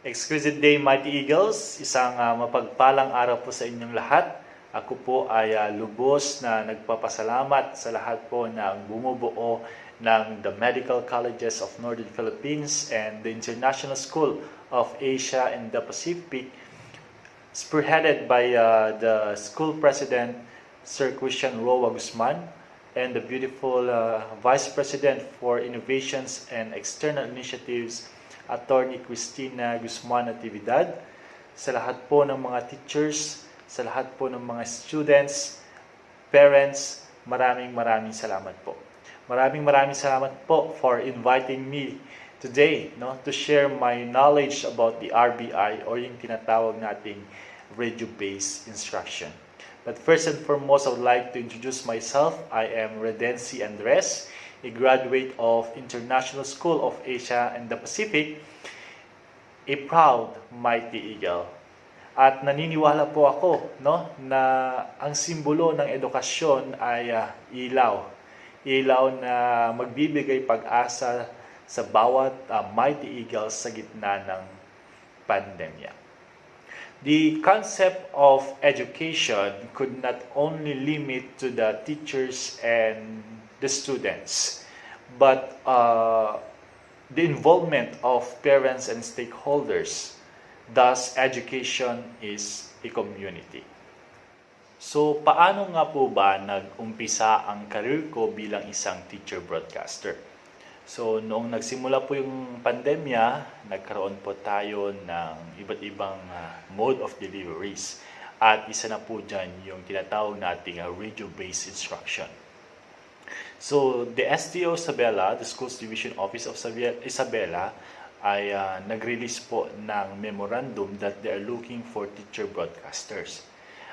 Exquisite day, Mighty Eagles. Isang mapagpalang araw po sa inyong lahat. Ako po ay lubos na nagpapasalamat sa lahat po ng bumubuo ng the Medical Colleges of Northern Philippines and the International School of Asia and the Pacific, spearheaded by the school president, Sir Christian Roa Guzman, and the beautiful Vice President for Innovations and External Initiatives, Attorney Cristina Guzman Natividad, sa lahat po ng mga teachers, sa lahat po ng mga students, parents, maraming salamat po. Maraming salamat po for inviting me today to share my knowledge about the RBI or yung tinatawag nating radio-based instruction. But first and foremost, I would like to introduce myself. I am Redency Andres, a graduate of International School of Asia and the Pacific, a proud Mighty Eagle. At naniniwala po ako na ang simbolo ng edukasyon ay ilaw. Ilaw na magbibigay pag-asa sa bawat Mighty Eagles sa gitna ng pandemya. The concept of education could not only limit to the teachers and the students, but the involvement of parents and stakeholders. Thus, education is a community. So, paano nga po ba nag-umpisa ang career ko bilang isang teacher broadcaster? So, noong nagsimula po yung pandemya, nagkaroon po tayo ng iba't ibang mode of deliveries. At isa na po dyan yung tinatawag nating radio-based instruction. So, the SDO Isabela, the Schools Division Office of Isabela, ay nag-release po ng memorandum that they are looking for teacher broadcasters.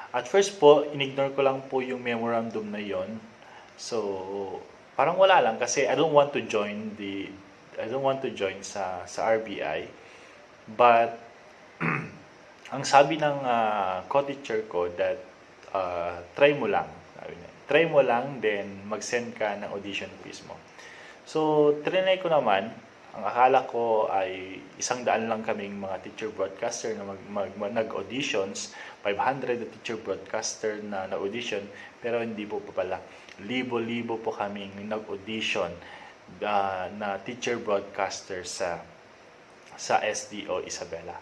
At first po, inignore ko lang po yung memorandum na yon. So, parang wala lang kasi I don't want to join sa RBI. But ang sabi ng co-teacher ko that try mo lang. Try mo lang, then mag-send ka ng audition quiz mo. So, trinay ko naman. Ang akala ko ay 100 lang kaming mga teacher broadcaster na nag-auditions, 500 na teacher broadcaster na audition, pero hindi po pala. Libo-libo po kaming nag-audition na teacher broadcaster sa SDO Isabela.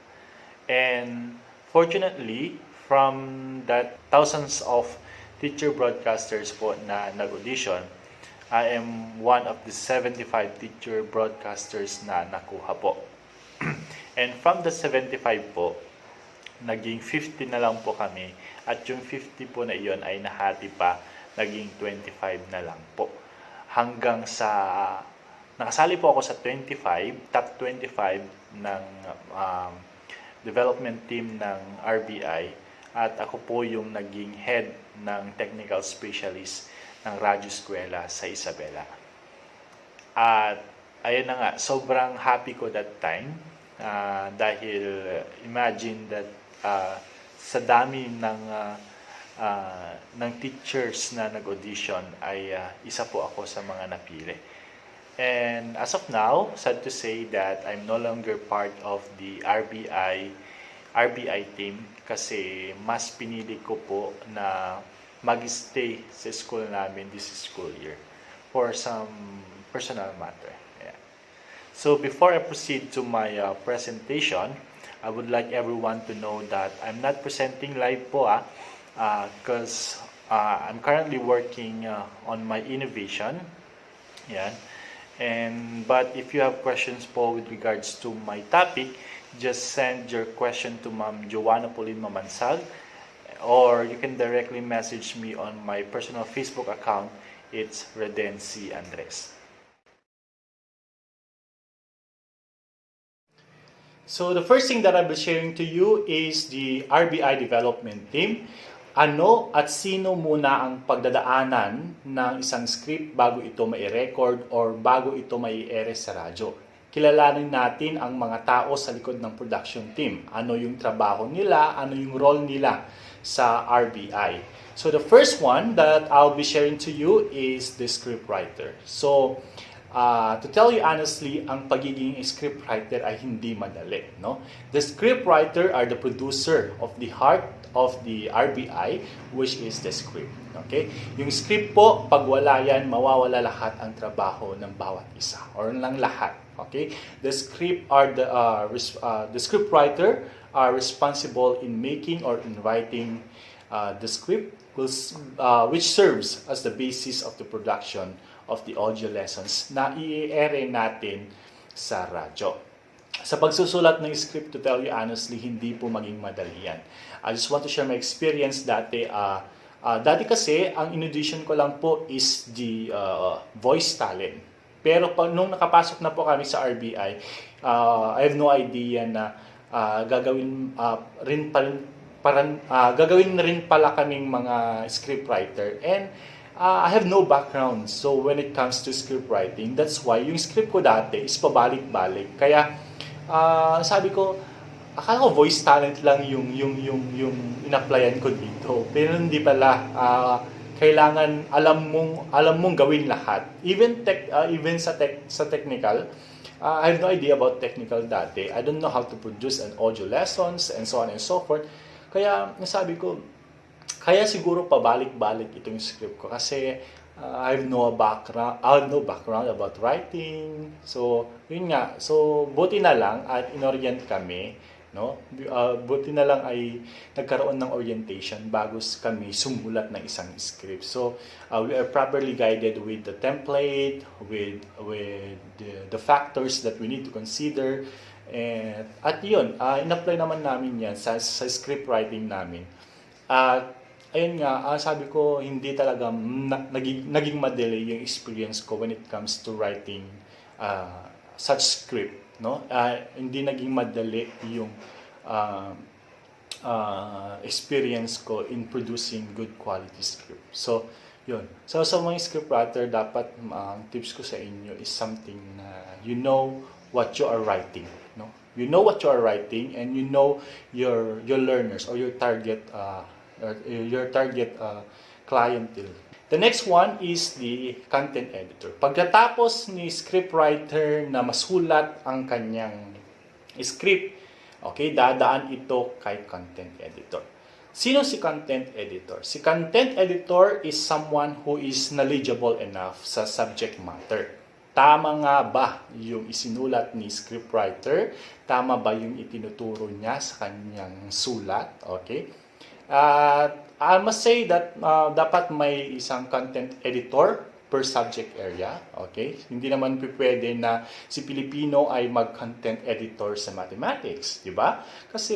And fortunately, from that thousands of teacher broadcasters po na nag-audition, I am one of the 75 teacher broadcasters na nakuha po. And from the 75 po, naging 50 na lang po kami. At yung 50 po na iyon ay nahati pa, naging 25 na lang po. Hanggang sa, nakasali po ako sa top 25 ng development team ng RBI. At ako po yung naging head ng technical specialist ng Radyo Eskwela sa Isabela. At ayun na nga, sobrang happy ko that time dahil imagine that sa dami ng teachers na nag-audition ay isa po ako sa mga napili. And as of now, sad to say that I'm no longer part of the RBI team kasi mas pinili ko po na mag-stay sa school namin this school year for some personal matter. Yeah. So before I proceed to my presentation, I would like everyone to know that I'm not presenting live po because I'm currently working on my innovation. Yeah. But if you have questions po with regards to my topic, just send your question to Ma'am Joanna Pauline Mamansag, or you can directly message me on my personal Facebook account. It's Redency Andres. So the first thing that I'll be sharing to you is the RBI Development Team. Ano at sino muna ang pagdadaanan ng isang script bago ito mai-record or bago ito mai-air sa radyo? Kilalanin natin ang mga tao sa likod ng production team. Ano yung trabaho nila, ano yung role nila sa RBI. So the first one that I'll be sharing to you is the script writer. So To tell you honestly, ang pagiging scriptwriter ay hindi madali, no? The scriptwriter are the producer of the heart of the RBI, which is the script. Okay? Yung script po, pag wala yan, mawawala lahat ang trabaho ng bawat isa or ng lahat. Okay? The scriptwriter are responsible in making or in writing the script, which serves as the basis of the production of the audio lessons na i-ere natin sa radyo. Sa pagsusulat ng script, to tell you honestly, hindi po maging madali yan. I just want to share my experience dati. Dati kasi, ang in-audition ko lang po is the voice talent. Pero nung nakapasok na po kami sa RBI, I have no idea na gagawin rin pala kaming mga scriptwriter. And I have no background. So when it comes to scriptwriting, that's why yung script ko dati is pabalik-balik. Kaya sabi ko, akala ko voice talent lang yung in-applyan ko dito. Pero hindi pala. Kailangan alam mong gawin lahat. Even sa technical, I have no idea about technical dati. I don't know how to produce an audio lessons and so on and so forth. Kaya nasabi ko, kaya siguro pabalik-balik itong script ko kasi I have no background about writing. So, yun nga. So, buti na lang at inorient kami, no? Buti na lang ay nagkaroon ng orientation bago kami sumulat ng isang script. So, we are properly guided with the template, with the factors that we need to consider. At yun, in-apply naman namin yan sa script writing namin. Ayun nga, sabi ko, hindi talaga naging madali yung experience ko when it comes to writing such script. No? Hindi naging madali yung experience ko in producing good quality script. So, yun. So, sa mga scriptwriter, dapat tips ko sa inyo is something na you know what you are writing. No? You know what you are writing and you know your learners or your target clientele. The next one is the content editor. Pagkatapos ni scriptwriter na masulat ang kanyang script, okay, dadaan ito kay content editor. Sino si content editor? Si content editor is someone who is knowledgeable enough sa subject matter. Tama nga ba yung isinulat ni scriptwriter? Tama ba yung itinuturo niya sa kanyang sulat? Okay? I must say that dapat may isang content editor per subject area. Okay? Hindi naman pwede na si Pilipino ay mag-content editor sa mathematics. Diba? Kasi,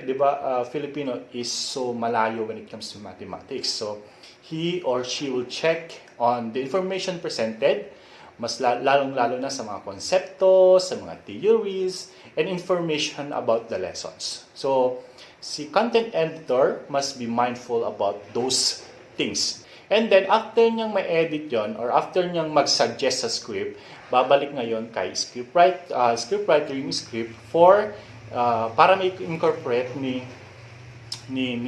diba, Filipino is so malayo when it comes to mathematics. So, he or she will check on the information presented, mas lalong-lalo na sa mga konsepto, sa mga theories, and information about the lessons. So, si content editor must be mindful about those things. And then, after niyang ma-edit yon or after niyang mag-suggest sa script, babalik ngayon kay scriptwriter yung script para ma-incorporate ni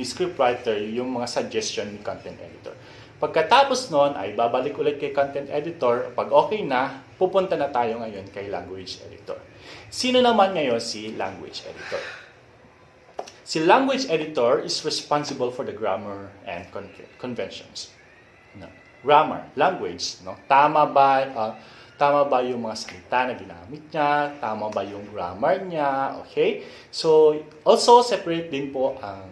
scriptwriter yung mga suggestion ni content editor. Pagkatapos nun, ay babalik ulit kay content editor. Pag okay na, pupunta na tayo ngayon kay language editor. Sino naman ngayon si language editor? Si language editor is responsible for the grammar and conventions. No. Grammar, language, no? Tama ba yung mga salita na ginamit niya? Tama ba yung grammar niya? Okay? So, also separate din po ang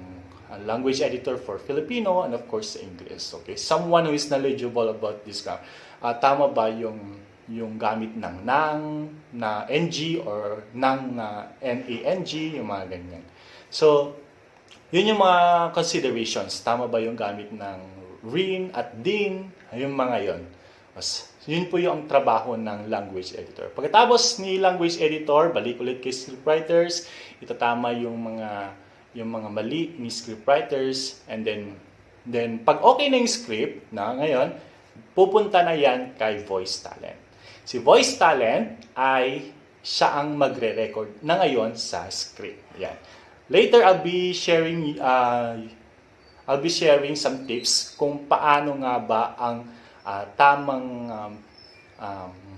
language editor for Filipino and of course English. Okay? Someone who is knowledgeable about this grammar. Tama ba yung gamit ng nang na NG or nang na NANG, yung mga ganyan. So, yun yung mga considerations. Tama ba yung gamit ng rin at din? Yung mga yun. Yun po yung trabaho ng language editor. Pagkatapos ni language editor, balik ulit kay scriptwriters, itatama yung mga mali ni scriptwriters, and then pag okay na yung script na ngayon, pupunta na yan kay voice talent. Si voice talent ay siya ang magre-record na ngayon sa script. Yan. Later, I'll be sharing some tips kung paano nga ba ang tamang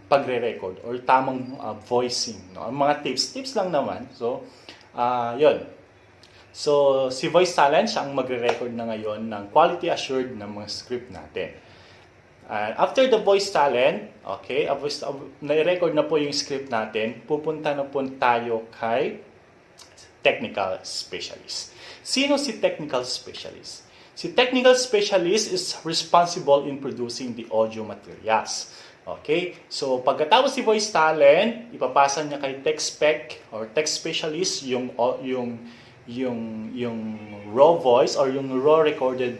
pagre-record or tamang voicing, no? Ang mga tips lang naman. So, yun. So, si Voice Talent, siya ang magre-record na ngayon ng quality assured ng mga script natin. After the Voice Talent, okay, na-record na po yung script natin, pupunta na po tayo kay Technical Specialist. Sino si Technical Specialist? Si Technical Specialist is responsible in producing the audio materials. Okay? So, pagkatapos si Voice Talent, ipapasa niya kay Tech Spec or Tech Specialist yung raw voice or yung raw recorded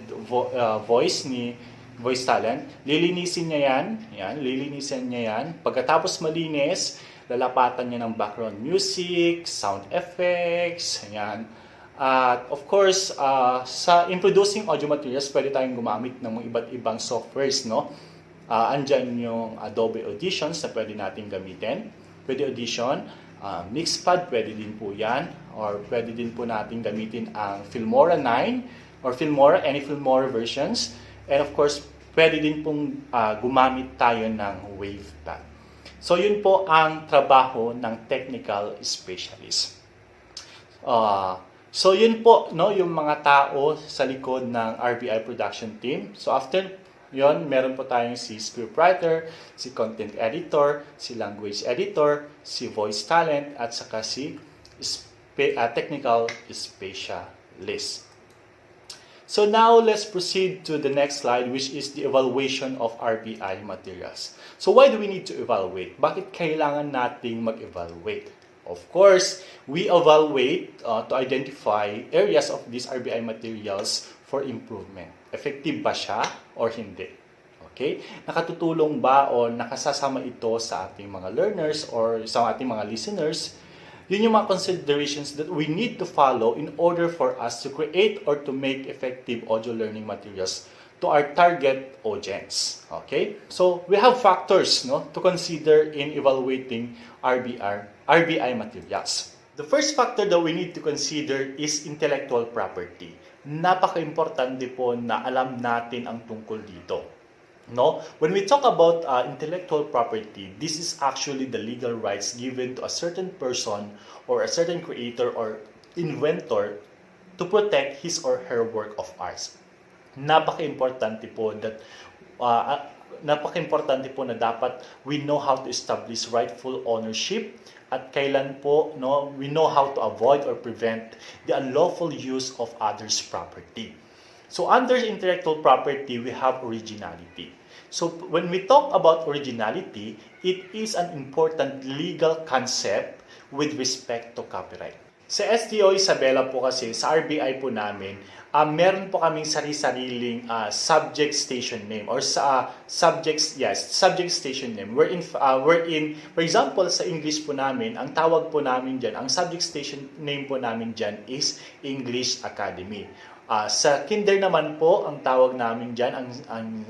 voice ni Voice Talent. Lilinisin niya yan. Pagkatapos malinis, lalapatan niya ng background music, sound effects, yan. At of course, in producing audio materials, pwede tayong gumamit ng mga iba't ibang softwares, no? Andyan yung Adobe Auditions na pwede natin gamitin. Pwede Audition, Mixpad, pwede din po yan. Or pwede din po natin gamitin ang Filmora 9 or Filmora, any Filmora versions. And of course, pwede din pong gumamit tayo ng WavePad. So, yun po ang trabaho ng Technical Specialist. So, yun po, no, yung mga tao sa likod ng RBI Production Team. So, after yun, meron po tayong si scriptwriter, si content editor, si language editor, si voice talent, at saka si technical specialist. So now, let's proceed to the next slide, which is the evaluation of RBI materials. So why do we need to evaluate? Bakit kailangan nating mag-evaluate? Of course, we evaluate to identify areas of these RBI materials for improvement. Effective ba siya or hindi? Okay? Nakatutulong ba o nakasasama ito sa ating mga learners or sa ating mga listeners? Yun yung mga considerations that we need to follow in order for us to create or to make effective audio learning materials to our target audience. Okay? So, we have factors, no, to consider in evaluating RBI materials. The first factor that we need to consider is intellectual property. Napaka-importante po na alam natin ang tungkol dito. No? When we talk about intellectual property, this is actually the legal rights given to a certain person or a certain creator or inventor to protect his or her work of arts. Napaka-importante po na dapat we know how to establish rightful ownership at kailan po, no, we know how to avoid or prevent the unlawful use of others' property. So under intellectual property, we have originality. So when we talk about originality, it is an important legal concept with respect to copyright. Sa STO Isabela po kasi, sa RBI po namin, meron po kaming sariling subject station name or subject station name. Wherein, for example, sa English po namin, ang tawag po namin dyan, ang subject station name po namin dyan is English Academy. Sa Kinder naman po, ang tawag namin dyan,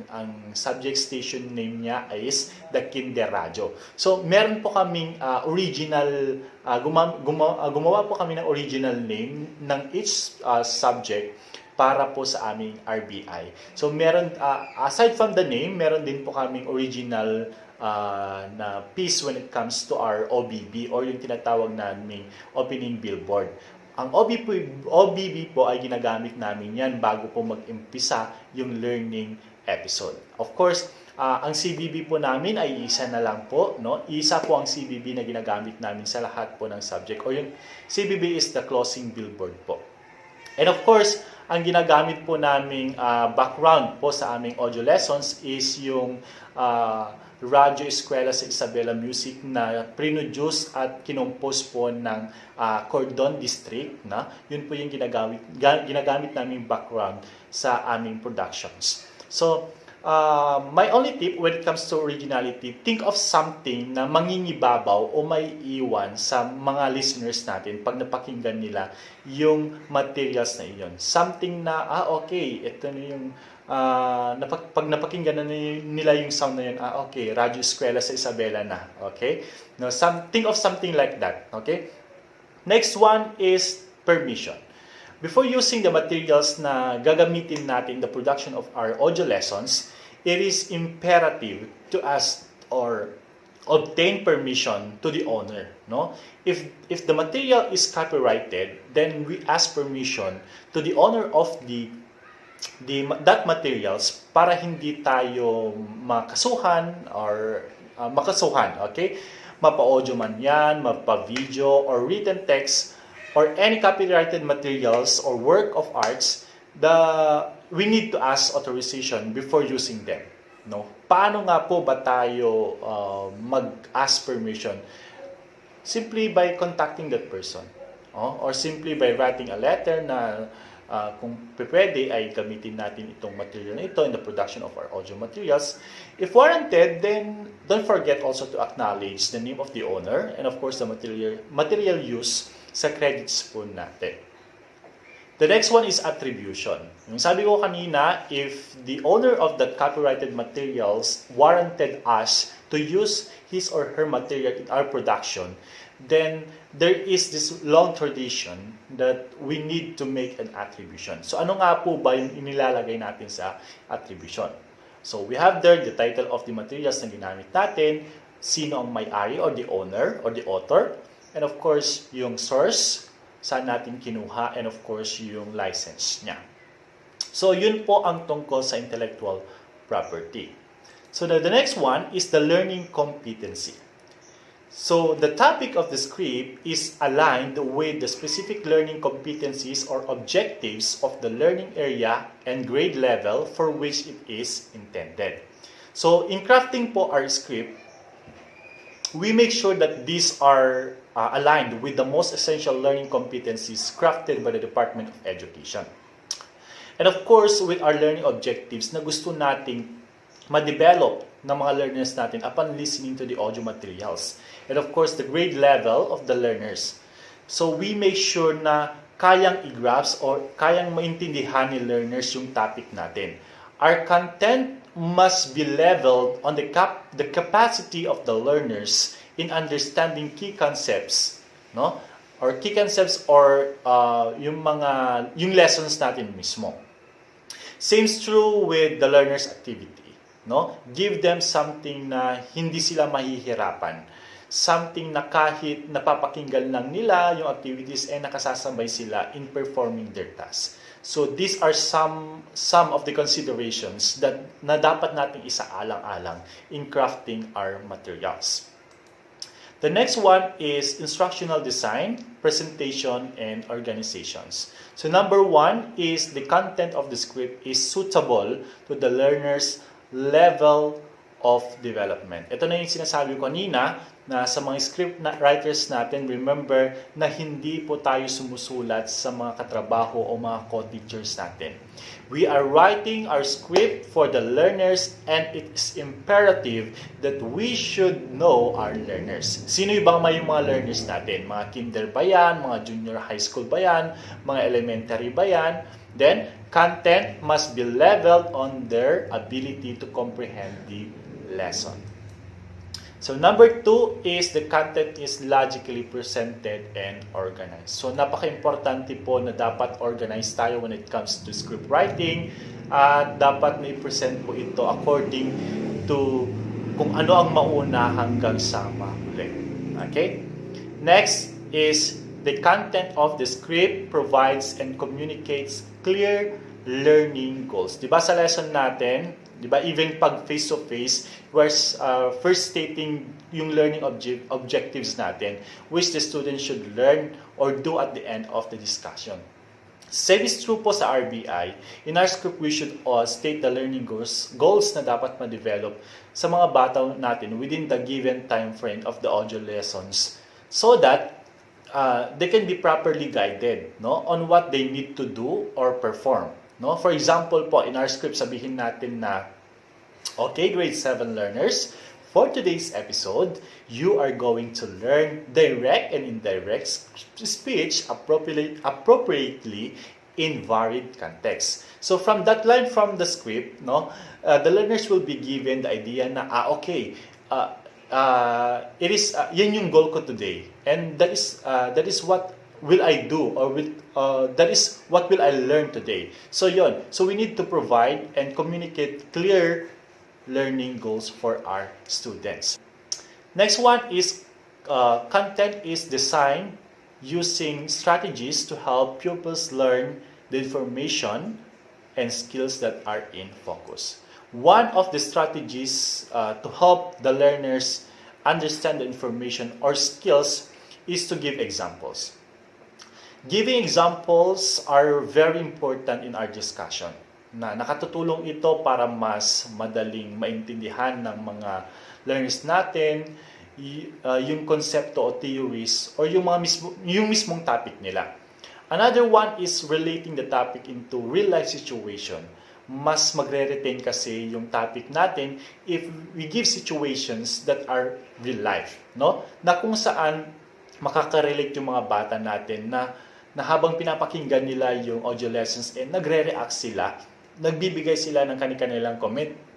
ang subject station name niya is the Kinder Radio. So, meron po kaming original, gumawa po kami ng original name ng each subject para po sa aming RBI. So, meron, aside from the name, meron din po kaming original na piece when it comes to our OBB or yung tinatawag naming opening billboard. Ang OBB po ay ginagamit namin yan bago po mag-impisa yung learning episode. Of course, ang CBB po namin ay isa na lang po, no? Isa po ang CBB na ginagamit namin sa lahat po ng subject. O yung CBB is the closing billboard po. And of course, ang ginagamit po naming background po sa aming audio lessons is yung Radyo Eskwela sa Isabela Music na produce at kinompose po ng Cordon District. Na? Yun po yung ginagamit naming background sa aming productions. So, my only tip when it comes to originality, think of something na mangingibabaw o may iwan sa mga listeners natin pag napakinggan nila yung materials na iyon. Something na, okay, ito na yung pag napakinggan na nila yung sound na yun, okay, Radyo Eskwela sa Isabela na. Okay? No, think of something like that. Okay? Next one is permission. Before using the materials na gagamitin natin in the production of our audio lessons, it is imperative to ask or obtain permission to the owner, no? If the material is copyrighted, then we ask permission to the owner of that materials para hindi tayo makasuhan or makasuhan, okay? Mapa-audio man yan, mapa-video or written text or any copyrighted materials or work of arts, we need to ask authorization before using them. No? Paano nga po ba tayo mag-ask permission? Simply by contacting that person. Or simply by writing a letter na kung pwede ay gamitin natin itong material na ito in the production of our audio materials. If warranted, then don't forget also to acknowledge the name of the owner and of course the material use sa credits po natin. The next one is attribution. Yung sabi ko kanina, if the owner of the copyrighted materials warranted us to use his or her material in our production, then there is this long tradition that we need to make an attribution. So ano nga po ba yung inilalagay natin sa attribution? So we have there the title of the materials na ginamit natin, sino ang may-ari or the owner or the author, and of course yung source, saan natin kinuha, and of course, yung license niya. So, yun po ang tungkol sa intellectual property. So, the next one is the learning competency. So, the topic of the script is aligned with the specific learning competencies or objectives of the learning area and grade level for which it is intended. So, in crafting po our script, we make sure that these are aligned with the most essential learning competencies crafted by the Department of Education. And of course, with our learning objectives na gusto nating ma-develop ng mga learners natin upon listening to the audio materials. And of course, the grade level of the learners. So we make sure na kayang i-grasp or kayang maintindihan ni learners yung topic natin. Our content must be leveled on the capacity of the learners in understanding key concepts, no? Or key concepts or yung lessons natin mismo. Same is true with the learner's activity, no? Give them something na hindi sila mahihirapan. Something na kahit napapakinggan lang nila yung activities ay nakasasabay sila in performing their tasks. So these are some of the considerations na dapat nating isaalang-alang in crafting our materials. The next one is instructional design, presentation, and organizations. So number one is the content of the script is suitable to the learner's level of development. Ito na yung sinasabi ko kanina na sa mga script writers natin, remember na hindi po tayo sumusulat sa mga katrabaho o mga co-teachers natin. We are writing our script for the learners and it is imperative that we should know our learners. Sino yung mga learners natin? Mga kinder ba yan? Mga junior high school ba yan? Mga elementary ba yan? Then, content must be leveled on their ability to comprehend the lesson. So number 2 is the content is logically presented and organized. So napaka-importante po na dapat organized tayo when it comes to script writing at dapat may present po ito according to kung ano ang mauna hanggang sa mahuli. Okay? Next is the content of the script provides and communicates clear learning goals. Diba sa lesson natin, diba, even pag face-to-face, we're first stating yung learning objectives natin, which the student should learn or do at the end of the discussion. Same is true po sa RBI. In our script, we should state the learning goals na dapat ma-develop sa mga bata natin within the given time frame of the audio lessons so that they can be properly guided, no, on what they need to do or perform. No? For example po, in our script, sabihin natin na, okay, grade 7 learners, for today's episode, you are going to learn direct and indirect speech appropriately in varied contexts. So from that line from the script, no, the learners will be given the idea na, okay, it is, yan yung goal ko today. And that is what will I do or that is what will I learn today. So yun. So we need to provide and communicate clear learning goals for our students. Next one is content is designed using strategies to help pupils learn the information and skills that are in focus. One of the strategies to help the learners understand the information or skills is to give examples. Giving examples are very important in our discussion. Nakatutulong ito para mas madaling maintindihan ng mga learners natin yung konsepto o theories or yung mismong topic nila. Another one is relating the topic into real life situation. Mas magre-retain kasi yung topic natin if we give situations that are real life, no? Na kung saan makaka-relate yung mga bata natin na habang pinapakinggan nila yung audio lessons nagre-react sila, nagbibigay sila ng kanilang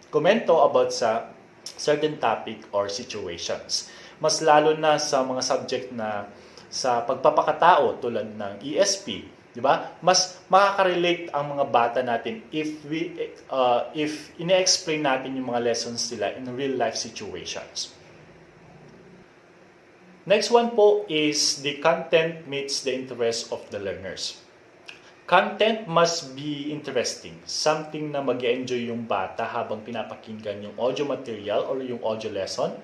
komento about sa certain topic or situations. Mas lalo na sa mga subject na sa pagpapakatao tulad ng ESP, di ba? Mas makaka-relate ang mga bata natin if ine-explain natin yung mga lessons nila in real life situations. Next one po is the content meets the interest of the learners. Content must be interesting. Something na mag-enjoy yung bata habang pinapakinggan yung audio material or yung audio lesson.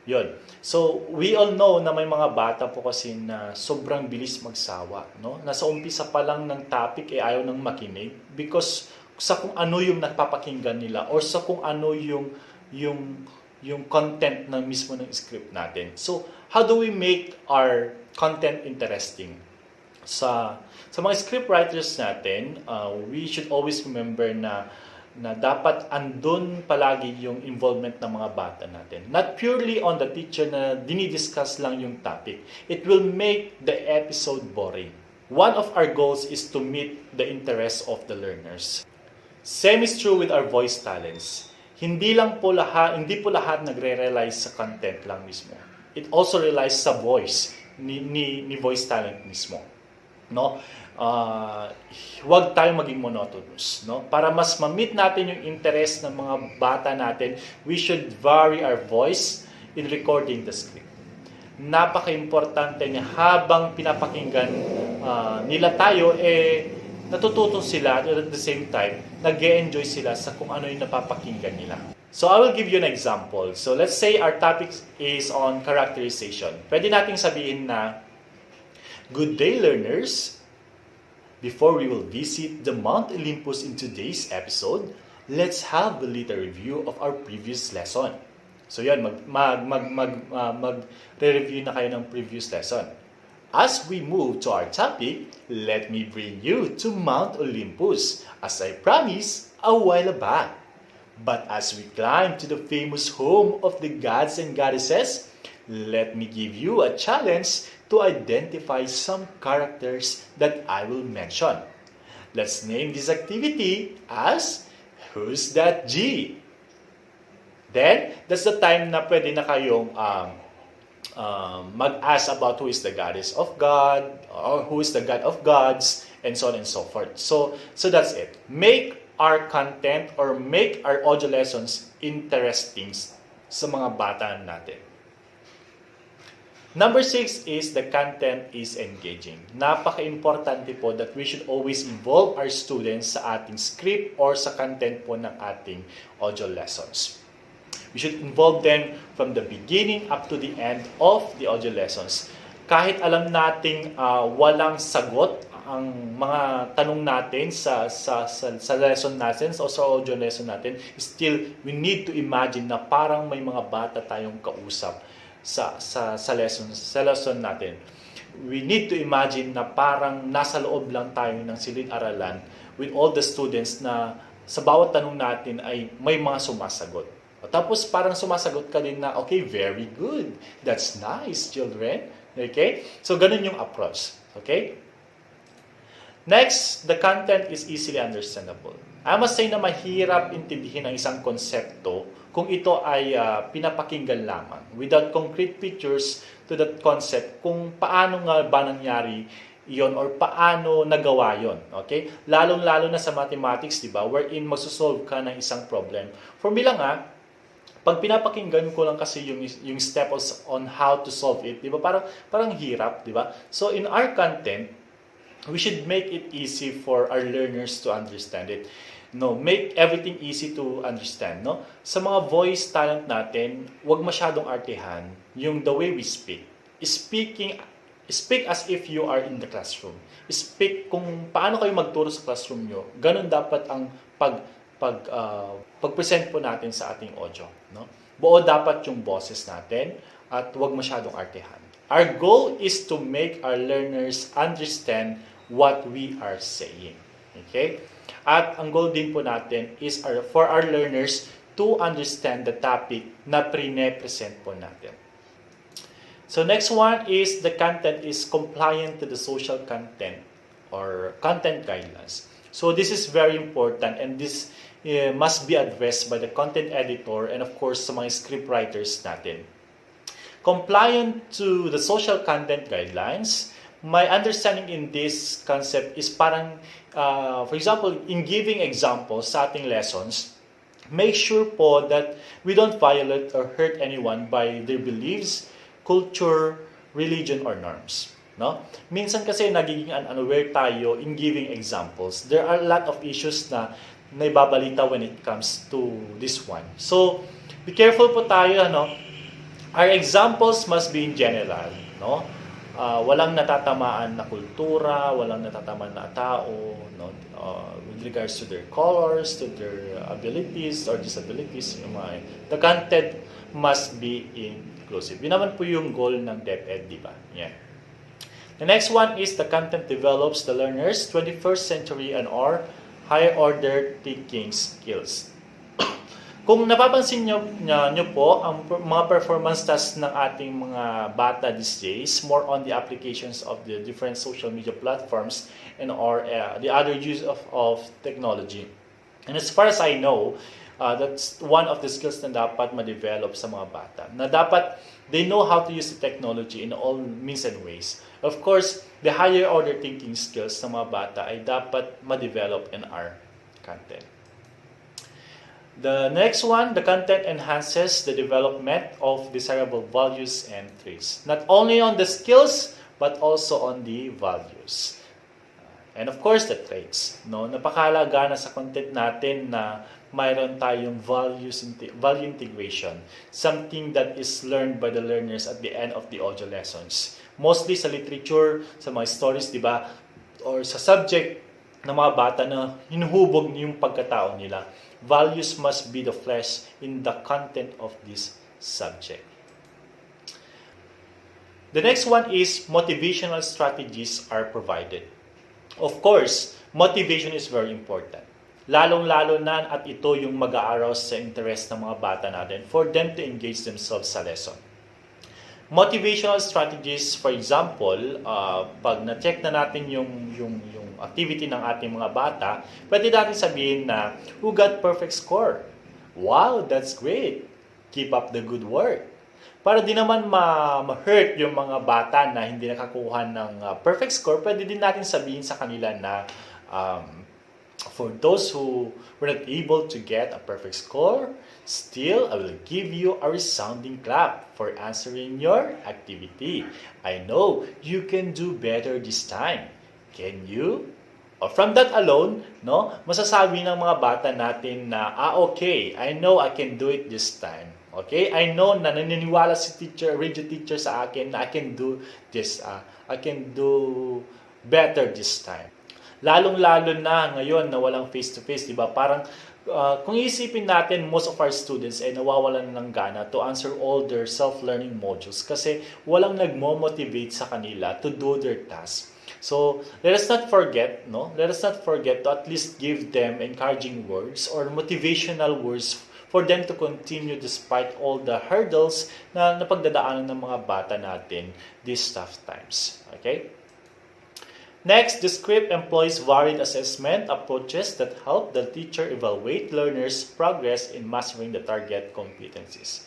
Yun. So, we all know na may mga bata po kasi na sobrang bilis magsawa. No? Nasa umpisa pa lang ng topic ayaw nang makinig because sa kung ano yung nagpapakinggan nila or sa kung ano yung content na mismo ng script natin. So, how do we make our content interesting? Sa mga script writers natin, we should always remember na dapat andun palagi yung involvement ng mga bata natin. Not purely on the teacher na dinidiscuss lang yung topic. It will make the episode boring. One of our goals is to meet the interest of the learners. Same is true with our voice talents. Hindi po lahat nagre-rely sa content lang mismo. It also relies sa voice ni voice talent mismo. No? Huwag tayong maging monotonous, no? Para mas ma-meet natin yung interest ng mga bata natin, we should vary our voice in recording the script. Napaka-importante niya habang pinapakinggan nila tayo, natututo sila at the same time, nag-e-enjoy sila sa kung ano yung napapakinggan nila. So I will give you an example. So let's say our topic is on characterization. Pwede nating sabihin na, good day learners! Before we will visit the Mount Olympus in today's episode, let's have a little review of our previous lesson. So yan, mag-re-review na kayo ng previous lesson. As we move to our topic, let me bring you to Mount Olympus, as I promised a while back. But as we climb to the famous home of the gods and goddesses, let me give you a challenge to identify some characters that I will mention. Let's name this activity as Who's That G? Then, that's the time na pwede na kayong mag-ask about who is the goddess of God, or who is the god of gods, and so on and so forth. So that's it. Make our content or make our audio lessons interesting sa mga bata natin. Number 6 is the content is engaging. Napaka-importante po that we should always involve our students sa ating script or sa content po ng ating audio lessons. We should involve them from the beginning up to the end of the audio lessons. Kahit alam nating walang sagot ang mga tanong natin sa lesson natin o sa audio lesson natin, still we need to imagine na parang may mga bata tayong kausap sa lesson natin. We need to imagine na parang nasa loob lang tayo ng silid-aralan with all the students na sa bawat tanong natin ay may mga sumasagot. Tapos parang sumasagot ka din na, okay, very good. That's nice, children. Okay? So, ganun yung approach. Okay? Next, the content is easily understandable. I must say na mahirap intindihin ang isang konsepto kung ito ay pinapakinggan lamang without concrete pictures to that concept kung paano nga ba nangyari iyon or paano nagawa yon. Okay? Lalong-lalo na sa mathematics, di ba? Wherein magsosolve ka ng isang problem. For me lang Pag pinapakinggan ko lang kasi yung steps on how to solve it, di ba? Parang hirap, di ba? So in our content, we should make it easy for our learners to understand it. No, make everything easy to understand, no? Sa mga voice talent natin, wag masyadong artehan yung the way we speak. Speak as if you are in the classroom. Speak kung paano kayo magturo sa classroom nyo. Ganun dapat ang pag-present po natin sa ating audio, no? Buo dapat yung boses natin at wag masyadong artehan. Our goal is to make our learners understand what we are saying. Okay? At ang goal din po natin is for our learners to understand the topic na pre-present po natin. So next one is the content is compliant to the social content or content guidelines. So this is very important and this must be addressed by the content editor and of course sa mga script writers natin. Compliant to the social content guidelines, my understanding in this concept is parang, for example, in giving examples sa ating lessons, make sure po that we don't violate or hurt anyone by their beliefs, culture, religion, or norms. No? Minsan kasi nagiging unaware tayo in giving examples. There are a lot of issues na naibabalita when it comes to this one. So, be careful po tayo, no? Our examples must be in general, no? Walang natatamaan na kultura, walang natatamaan na tao, no? With regards to their colors, to their abilities or disabilities. The content must be inclusive. Yun naman po yung goal ng DepEd, di ba? Yeah. The next one is the content develops the learners 21st century and or higher order thinking skills. Kung napapansin nyo po, ang mga performance tasks ng ating mga bata these days, more on the applications of the different social media platforms and or the other use of technology. And as far as I know, that's one of the skills na dapat ma-develop sa mga bata. Na dapat they know how to use the technology in all means and ways. Of course, the higher order thinking skills ng mga bata ay dapat ma-develop in our content. The next one, the content enhances the development of desirable values and traits. Not only on the skills, but also on the values. And of course, the traits. No? Napakahalaga na sa content natin na mayroon tayong value integration. Something that is learned by the learners at the end of the audio lessons. Mostly sa literature, sa mga stories, di ba? Or sa subject ng mga bata na hinuhubog yung pagkatao nila. Values must be the flesh in the content of this subject. The next one is motivational strategies are provided. Of course, motivation is very important. Lalong-lalo na at ito yung mag-arouse sa interest ng mga bata natin for them to engage themselves sa lesson. Motivational strategies, for example, pag na-check na natin yung activity ng ating mga bata, pwede natin sabihin na, who got perfect score? Wow, that's great. Keep up the good work. Para di naman ma-hurt yung mga bata na hindi nakakuha ng perfect score, pwede din natin sabihin sa kanila na for those who were not able to get a perfect score, still, I will give you a resounding clap for answering your activity. I know you can do better this time. Can you? Or from that alone, no, masasabi ng mga bata natin na, okay, I know I can do it this time. Okay? I know na naniniwala si radio teacher sa akin na I can do this. I can do better this time. Lalong-lalo na ngayon na walang face-to-face, di ba? Parang kung isipin natin, most of our students ay nawawalan ng gana to answer all their self-learning modules kasi walang nagmo-motivate sa kanila to do their task. So, let us not forget, no? Let us not forget to at least give them encouraging words or motivational words for them to continue despite all the hurdles na napagdadaanan ng mga bata natin these tough times. Okay? Next, the script employs varied assessment approaches that help the teacher evaluate learners' progress in mastering the target competencies.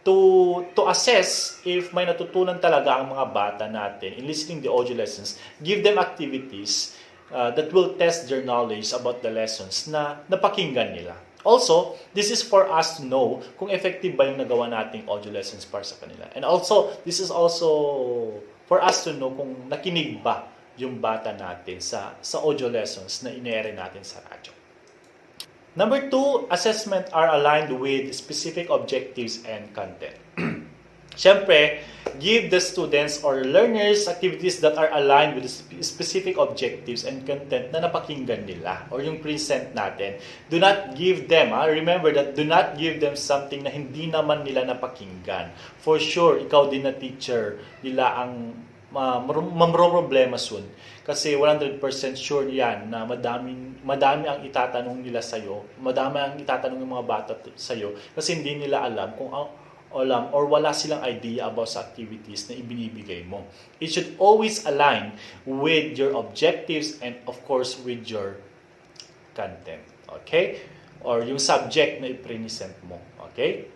To assess if may natutunan talaga ang mga bata natin in listening the audio lessons, give them activities that will test their knowledge about the lessons na napakinggan nila. Also, this is for us to know kung effective ba yung nagawa nating audio lessons para sa kanila. And also, this is also for us to know kung nakinig ba yung bata natin sa audio lessons na ine-air natin sa radyo. Number 2, assessment are aligned with specific objectives and content. Siyempre, give the students or learners activities that are aligned with specific objectives and content na napakinggan nila or yung present natin. Do not give them, remember that do not give them something na hindi naman nila napakinggan. For sure, ikaw din na teacher nila ang mamroblema soon. Kasi 100% sure yan na madami ang itatanong nila sa'yo, madami ang itatanong ng mga bata sa'yo kasi hindi nila alam kung or wala silang idea about sa activities na ibinibigay mo. It should always align with your objectives and of course with your content. Okay? Or yung subject na i-present mo. Okay?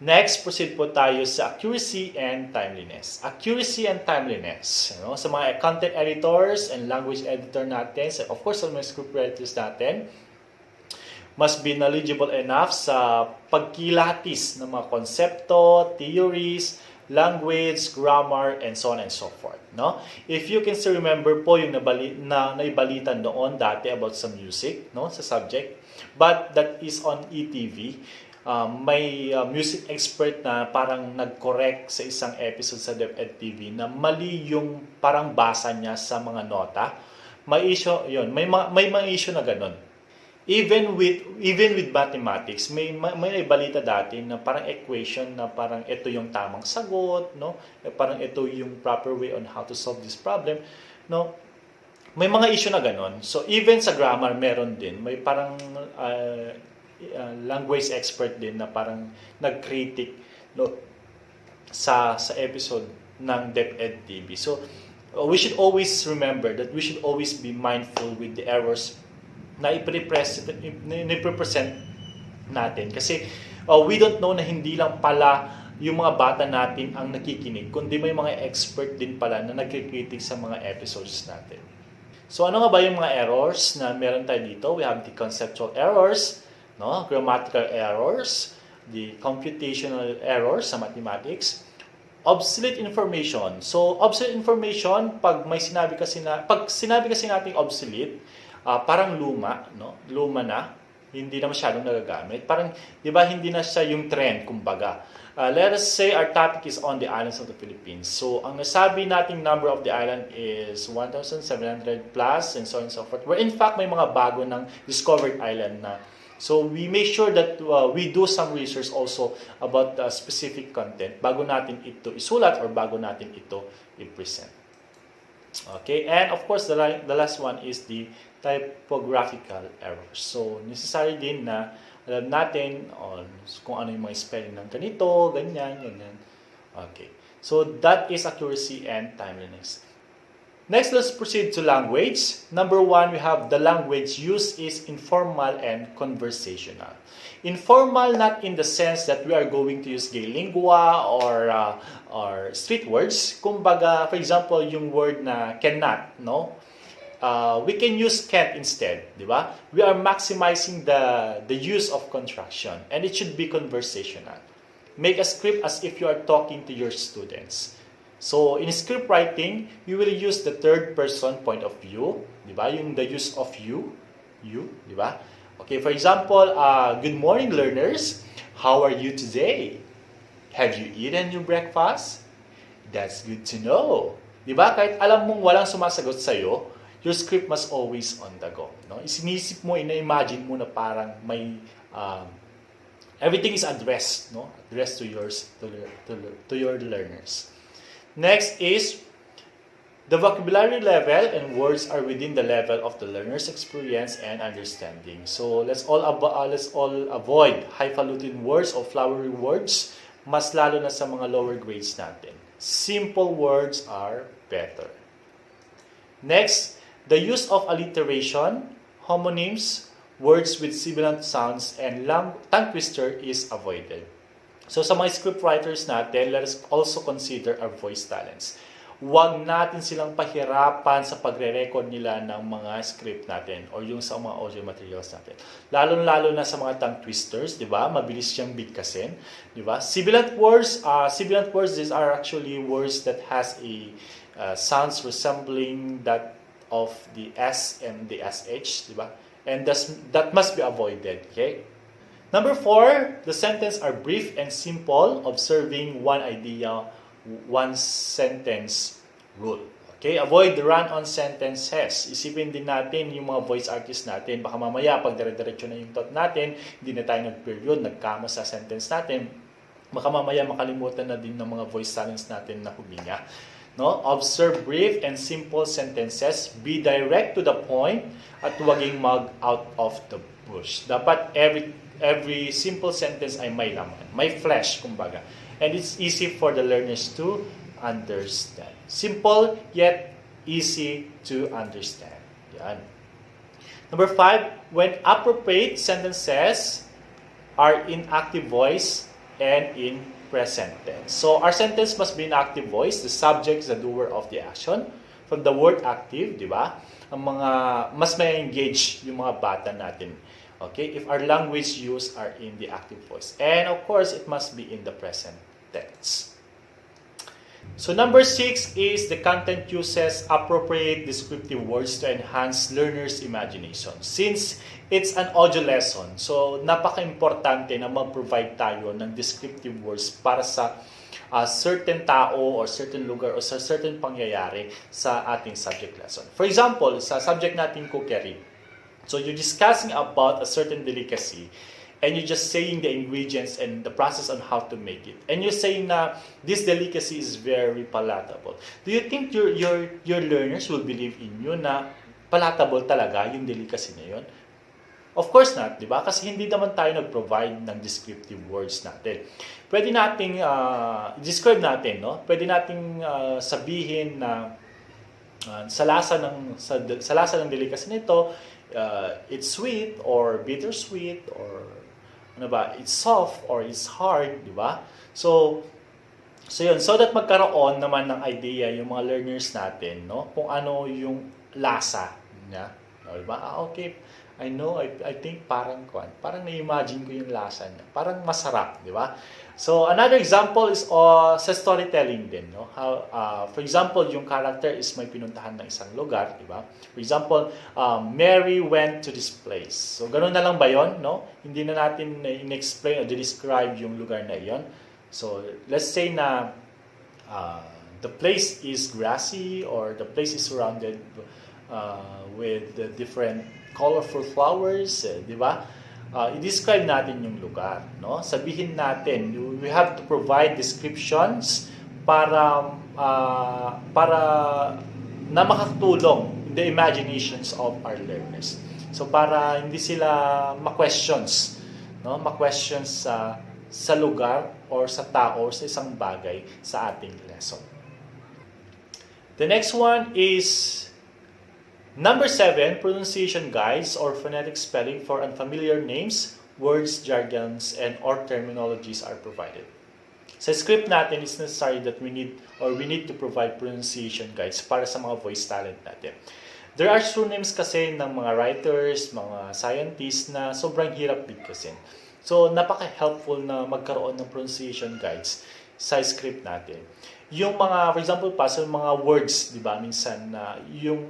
Next, proceed po tayo sa accuracy and timeliness. Accuracy and timeliness. Sa mga content editors and language editor natin, of course sa mga script writers natin, must be knowledgeable enough sa pagkilatis ng mga konsepto, theories, language, grammar, and so on and so forth. No? If you can still remember po yung naibalitan noon dati about sa music, no? Sa subject, but that is on ETV. May music expert na parang nag-correct sa isang episode sa DepEd TV na mali yung parang basa niya sa mga nota. May issue yun, may mga issue na ganun. Even with mathematics, may balita dati na parang equation na parang ito yung tamang sagot, no? Parang ito yung proper way on how to solve this problem, no? May mga issue na ganun. So even sa grammar meron din, may parang language expert din na parang nag-critic, no, sa episode ng DepEd TV. So we should always remember that we should always be mindful with the errors na i-present natin. Kasi we don't know na hindi lang pala yung mga bata natin ang nakikinig, kundi may mga expert din pala na nagkikritik sa mga episodes natin. So ano nga ba yung mga errors na meron tayo dito? We have the conceptual errors, no, grammatical errors, the computational errors sa mathematics, obsolete information. So obsolete information, pag sinabi kasi nating obsolete, parang luma, no? Luma na, hindi na masyadong nagagamit. Parang 'di ba hindi na siya yung trend kumbaga. Let us say our topic is on the islands of the Philippines. So ang nasabi nating number of the island is 1,700 plus and so on and so forth. Where in fact may mga bago ng discovered island na. So we make sure that we do some research also about the specific content bago natin ito isulat or bago natin ito i-present. Okay, and of course the last one is the typographical errors. So necessary din na alam natin kung ano yung mga spelling ng ganito, ganyan. Okay, so that is accuracy and timeliness. Next, let's proceed to language. Number 1, we have the language used is informal and conversational. Informal not in the sense that we are going to use gay lingua or street words. Kumbaga, for example, yung word na cannot, no? We can use can't instead, di ba? We are maximizing the use of contraction and it should be conversational. Make a script as if you are talking to your students. So, in script writing, you will use the third person point of view, di ba? Yung the use of you, di ba? Okay, for example, good morning learners. How are you today? Have you eaten your breakfast? That's good to know. Di ba? Kahit alam mong walang sumasagot sa'yo, your script must always on the go. No? Isinisip mo, ina-imagine mo na parang may everything is addressed, no? Addressed to your learners. Next is the vocabulary level and words are within the level of the learner's experience and understanding. So let's all avoid highfalutin words or flowery words, mas lalo na sa mga lower grades natin. Simple words are better. Next, the use of alliteration, homonyms, words with sibilant sounds, and tongue twister is avoided. So sa mga script writers natin, let us also consider our voice talents. Huwag natin silang pahirapan sa pagre-record nila ng mga script natin or yung sa mga audio materials natin. Lalo-lalo na sa mga tongue twisters, di ba? Mabilis siyang bigkasin, di ba? Sibilant words, these are actually words that has a sounds resembling that of the S and the SH, di ba? And that must be avoided, okay? Number 4, the sentence are brief and simple, observing one idea, one sentence rule. Okay? Avoid the run-on sentences. Isipin din natin yung mga voice artists natin. Baka mamaya, pag dire-diretso na yung thought natin, hindi na tayo nag-period, nagkama sa sentence natin, baka mamaya makalimutan na din ng mga voice talents natin na huminga. No? Observe brief and simple sentences. Be direct to the point at huwaging mag-out of the bush. Dapat every simple sentence ay may laman, may flesh, kumbaga. And it's easy for the learners to understand. Simple, yet easy to understand. Yan. Number 5, when appropriate, sentences are in active voice and in present tense. So, our sentence must be in active voice. The subject is the doer of the action. From the word active, di ba? Ang mga, mas may engage yung mga bata natin. Okay, if our language use are in the active voice. And of course, it must be in the present tense. So number 6 is the content uses appropriate descriptive words to enhance learners' imagination. Since it's an audio lesson, so napaka-importante na mag-provide tayo ng descriptive words para sa certain tao or certain lugar or sa certain pangyayari sa ating subject lesson. For example, sa subject nating cookery, so you're discussing about a certain delicacy and you're just saying the ingredients and the process on how to make it. And you're saying na this delicacy is very palatable. Do you think your learners will believe in you na palatable talaga yung delicacy na yun? Of course not, di ba? Kasi hindi naman tayo nag-provide ng descriptive words natin. Pwede nating describe natin, no? Pwede nating sabihin na sa lasa ng delicacy nito, it's sweet or bittersweet or ano ba, it's soft or it's hard, di ba? So yun, so that magkaroon naman ng idea yung mga learners natin, no? Kung ano yung lasa niya, di ba? Okay, I know, I think parang na-imagine ko yung lasa niya. Parang masarap, di ba? So, another example is sa storytelling din, no? How, for example, yung character is may pinuntahan ng isang lugar, di ba? For example, Mary went to this place. So, ganun na lang ba yon, no? Hindi na natin in-explain o describe yung lugar na yon. So, let's say na the place is grassy or the place is surrounded with different colorful flowers, di ba? I-describe natin yung lugar, no? Sabihin natin, we have to provide descriptions para na makatulong in the imaginations of our learners. So para hindi sila ma-questions, no? Ma-questions sa lugar or sa tao or sa isang bagay sa ating lesson. The next one is number 7, pronunciation guides or phonetic spelling for unfamiliar names, words, jargons, and or terminologies are provided. Sa script natin, it's necessary that we need to provide pronunciation guides para sa mga voice talent natin. There are pseudonyms kasi ng mga writers, mga scientists na sobrang hirap bigkasin. So, napaka-helpful na magkaroon ng pronunciation guides sa script natin. Yung mga, for example pa, sa mga words, di ba, minsan na yung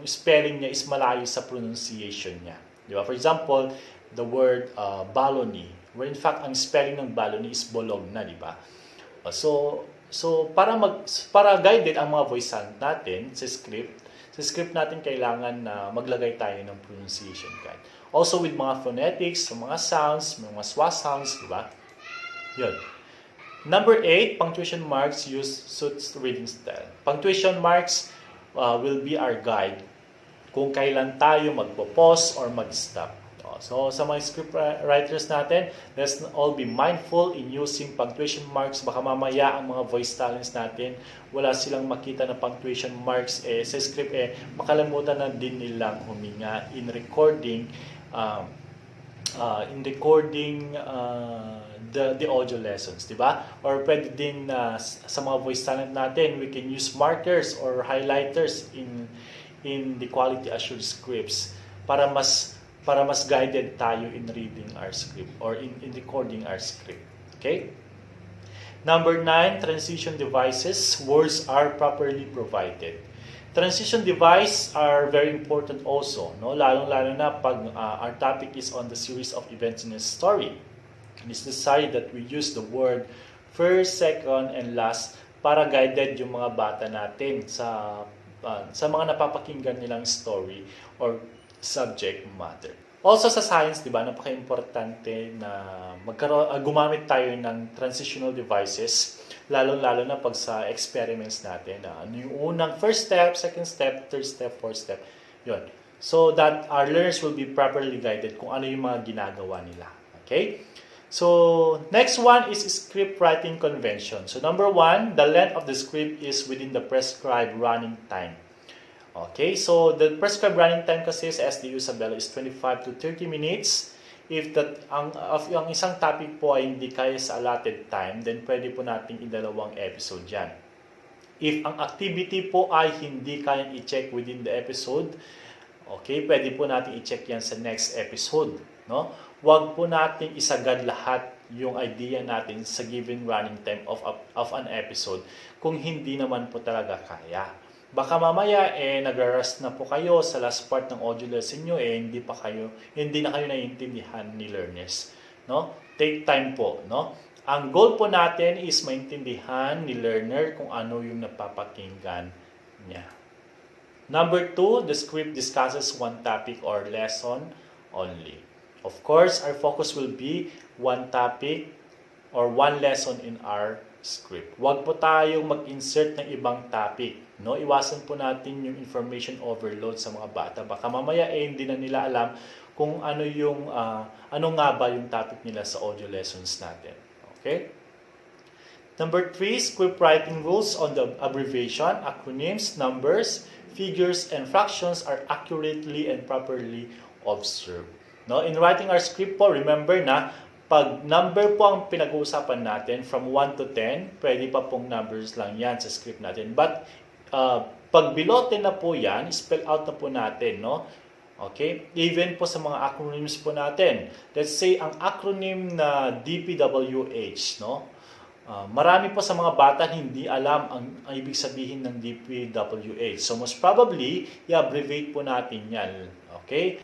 spelling niya is malayo sa pronunciation niya. Di ba? For example, the word baloney, where in fact, ang spelling ng baloney is bologna, di ba? So para guided ang mga voice sound natin sa script natin kailangan na maglagay tayo ng pronunciation guide. Also with mga phonetics, mga sounds, mga swa sounds, di ba? Yun. Number 8, punctuation marks suits reading style. Punctuation marks will be our guide kung kailan tayo magpo-pause or mag-stop. So, sa mga script writers natin, let's all be mindful in using punctuation marks. Baka mamaya ang mga voice talents natin, wala silang makita na punctuation marks sa script, makalimutan na din nilang huminga in recording in recording the audio lessons, di ba? Or pwede din sa mga voice talent natin, we can use markers or highlighters in the quality assured scripts para mas guided tayo in reading our script or in recording our script. Okay? Number 9, transition devices. Words are properly provided. Transition device are very important also, no? Lalong-lalo na pag our topic is on the series of events in a story. It is necessary that we use the word first, second, and last para guided yung mga bata natin sa mga napapakinggan nilang story or subject matter. Also sa science, di ba, napaka-importante na gumamit tayo ng transitional devices, lalo-lalo na pag sa experiments natin. Ano yung unang first step, second step, third step, fourth step, yun. So that our learners will be properly guided kung ano yung mga ginagawa nila. Okay? So, next one is script writing convention. So, number 1, the length of the script is within the prescribed running time. Okay, so the prescribed running time kasi sa SDU Isabela is 25 to 30 minutes. If ang isang topic po ay hindi kaya sa allotted time, then pwede po nating idalawang episode yan. If ang activity po ay hindi kayang i-check within the episode, okay, pwede po nating i-check yan sa next episode. No? Huwag po nating isagad lahat yung idea natin sa given running time of an episode kung hindi naman po talaga kaya. Baka mamaya nagra-rust na po kayo sa last part ng audio lesson nyo hindi na kayo naiintindihan ni learners, no? Take time po, no? Ang goal po natin is maintindihan ni learner kung ano yung napapakinggan niya. Number 2, the script discusses one topic or lesson only. Of course, our focus will be one topic or one lesson in our script. Huwag po tayong mag-insert ng ibang topic. No, iwasan po natin yung information overload sa mga bata. Baka mamaya hindi na nila alam kung ano nga ba yung topic nila sa audio lessons natin. Okay? Number 3, script writing rules on the abbreviation, acronyms, numbers, figures, and fractions are accurately and properly observed. No, in writing our script po, remember na pag number po ang pinag-uusapan natin from 1 to 10, pwede pa pong numbers lang yan sa script natin. But pag below 10 na po yan, spell out na po natin, no? Okay? Even po sa mga acronyms po natin. Let's say, ang acronym na DPWH, no? Marami po sa mga bata hindi alam ang ibig sabihin ng DPWH. So, most probably, i-abbreviate po natin yan. Okay?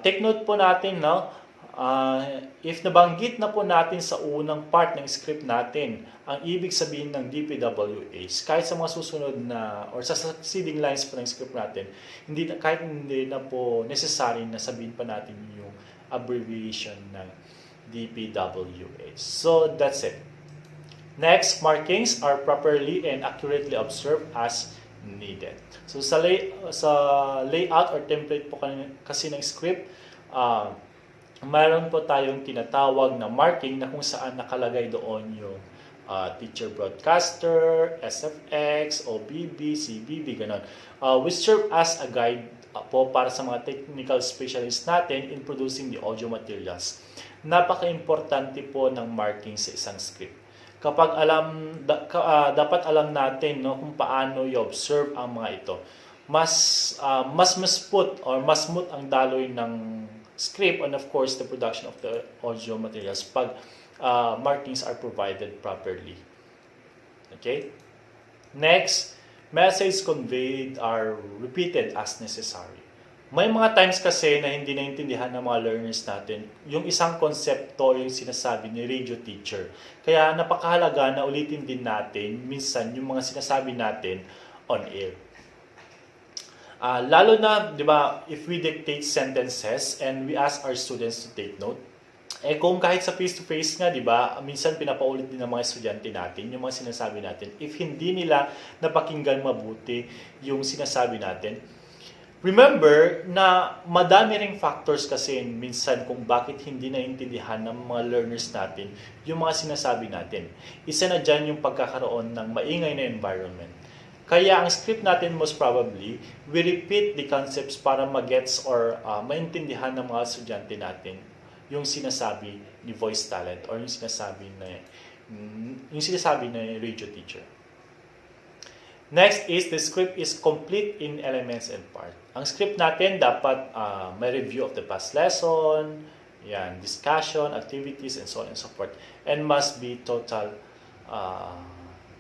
Take note po natin, no? If nabanggit na po natin sa unang part ng script natin ang ibig sabihin ng DPWH, kahit sa mga susunod na or sa succeeding lines po ng script natin, kahit hindi na po necessary na sabihin pa natin yung abbreviation ng DPWH. So, that's it. Next, markings are properly and accurately observed as needed. So, sa layout or template po kasi ng script, mayroon po tayong tinatawag na marking na kung saan nakalagay doon yung teacher broadcaster, SFX, OBB, CBB, gano'n. Which serve as a guide po para sa mga technical specialists natin in producing the audio materials. Napaka-importante po ng marking sa isang script. Kapag dapat alam natin, no, kung paano i-observe ang mga ito. Mas smooth ang daloy ng script and of course the production of the audio materials pag markings are provided properly. Okay? Next, message conveyed are repeated as necessary. May mga times kasi na hindi naintindihan ng mga learners natin yung isang konsepto yung sinasabi ni radio teacher. Kaya napakahalaga na ulitin din natin minsan yung mga sinasabi natin on air. Lalo na, di ba, if we dictate sentences and we ask our students to take note, kung kahit sa face-to-face nga, di ba, minsan pinapaulit din ng mga estudyante natin yung mga sinasabi natin. If hindi nila napakinggan mabuti yung sinasabi natin, remember na madami ring factors kasi minsan kung bakit hindi naintindihan ng mga learners natin yung mga sinasabi natin. Isa na dyan yung pagkakaroon ng maingay na environment. Kaya ang script natin most probably, we repeat the concepts para magets or maintindihan ng mga estudyante natin yung sinasabi ni voice talent or yung sinasabi na radio teacher. Next is the script is complete in elements and part. Ang script natin dapat may review of the past lesson, yan, discussion, activities, and so on and so forth. And must be total,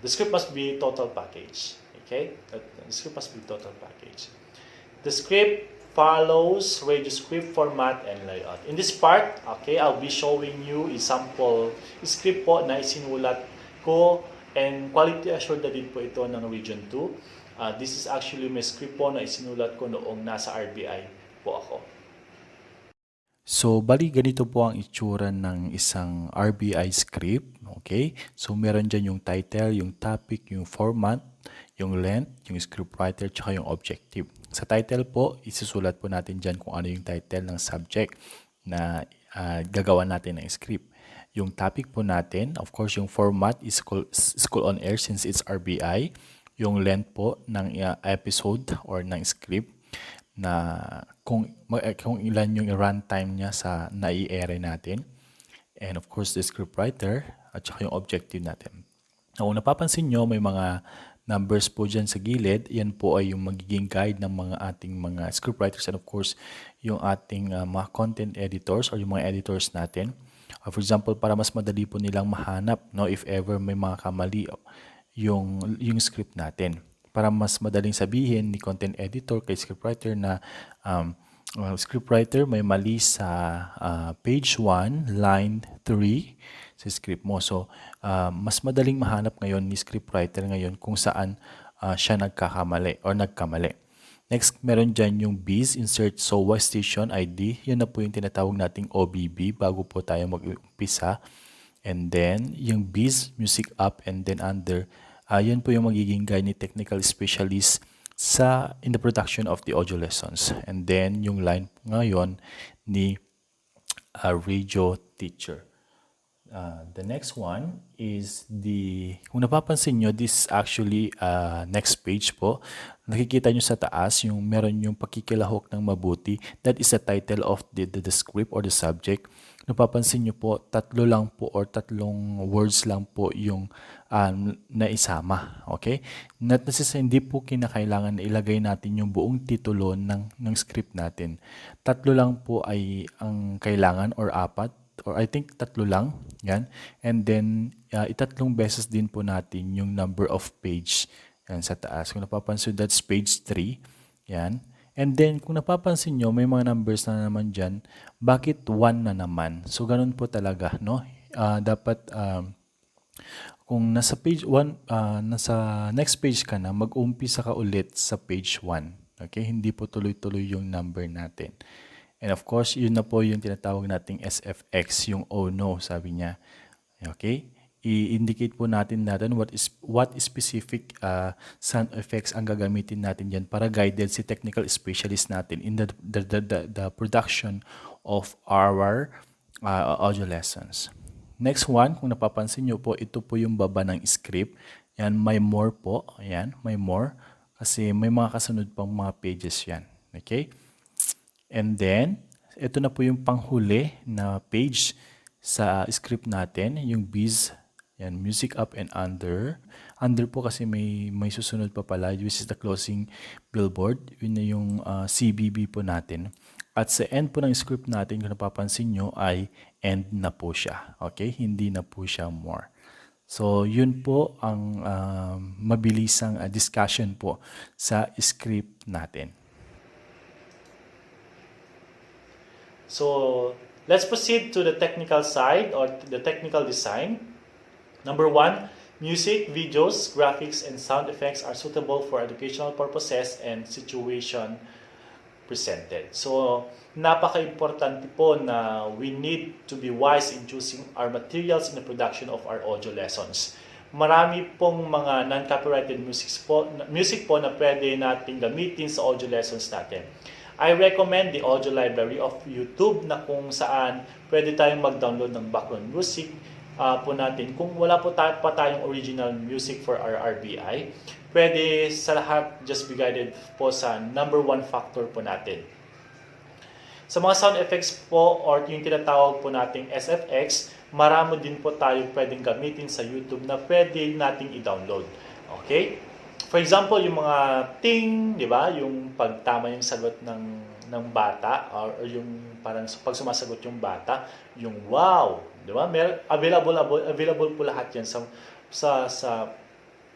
the script must be total package. Okay? The script must be total package. The script follows radio script format and layout. In this part, okay, I'll be showing you example script po na isinulat ko and quality assured na din po ito ng Region 2. This is actually my script po na isinulat ko noong nasa RBI po ako. So, bali ganito po ang itsura ng isang RBI script. Okay? So, meron dyan yung title, yung topic, yung format, yung length, yung scriptwriter, tsaka yung objective. Sa title po, isusulat po natin dyan kung ano yung title ng subject na gagawa natin ng script. Yung topic po natin, of course, yung format is school on air since it's RBI. Yung length po ng episode or ng script na kung ilan yung runtime niya sa nai-air natin. And of course, the scriptwriter at saka yung objective natin. Kung napapansin nyo, may mga numbers po dyan sa gilid. Yan po ay yung magiging guide ng mga ating mga scriptwriters and of course, yung ating mga content editors or yung mga editors natin. For example, para mas madali po nilang mahanap, no, if ever may mga kamali yung script natin. Para mas madaling sabihin ni content editor kay scriptwriter na scriptwriter may mali sa page 1, line 3 sa script mo. So, mas madaling mahanap ngayon ni scriptwriter ngayon kung saan siya nagkakamali or nagkamali. Next, meron dyan yung B's, insert SOA station ID. Yan na po yung tinatawag nating OBB bago po tayo mag-umpisa. And then, yung B's, music up and then under. Yan po yung magiging guide ni technical specialist in the production of the audio lessons. And then, yung line ngayon ni radio teacher. The next one is kung napapansin nyo, this is actually next page po. Nakikita nyo sa taas, yung meron yung pakikilahok ng mabuti. That is the title of the script or the subject. Napapansin nyo po, tatlo lang po or tatlong words lang po yung naisama. Okay? Not necessarily, hindi po kinakailangan na ilagay natin yung buong titulo ng script natin. Tatlo lang po ay ang kailangan or apat. Or I think tatlo lang. Yan. And then, itatlong beses din po natin yung number of page. Yan sa taas. Kung napapansin, that's page 3. Yan. And then, kung napapansin nyo, may mga numbers na naman dyan. Bakit 1 na naman? So, ganun po talaga, no? Dapat, kung nasa page 1, nasa next page ka na, mag-umpisa ka ulit sa page 1. Okay? Hindi po tuloy-tuloy yung number natin. And of course, yun na po yung tinatawag nating SFX, yung oh no, sabi niya. Okay? I-indicate po natin what specific sound effects ang gagamitin natin dyan para guided si technical specialist natin in the production of our audio lessons. Next one, kung napapansin nyo po, ito po yung baba ng script. Yan, may more po. Yan, may more. Kasi may mga kasunod pang mga pages yan. Okay? And then, ito na po yung panghuli na page sa script natin, yung B's, yan, music up and under. Under po kasi may susunod pa pala, which is the closing billboard. Yun na yung CBB po natin. At sa end po ng script natin, kung napapansin nyo, ay end na po siya. Okay? Hindi na po siya more. So, yun po ang mabilisang discussion po sa script natin. So, let's proceed to the technical side or the technical design. Number 1, music, videos, graphics, and sound effects are suitable for educational purposes and situation presented. So, napaka-importante po na we need to be wise in choosing our materials in the production of our audio lessons. Marami pong mga non-copyrighted music po na pwede nating gamitin sa audio lessons natin. I recommend the audio library of YouTube na kung saan pwede tayong mag-download ng background music po natin. Kung wala po pa tayong original music for our RBI, pwede sa lahat just be guided po sa number 1 factor po natin. Sa mga sound effects po or yung tinatawag po nating SFX, marami din po tayo pwedeng gamitin sa YouTube na pwede nating i-download. Okay? For example, yung mga ting, di ba? Yung pagtama yung sagot ng bata or yung parang pag sumasagot yung bata, yung wow, di ba? Available po lahat yan sa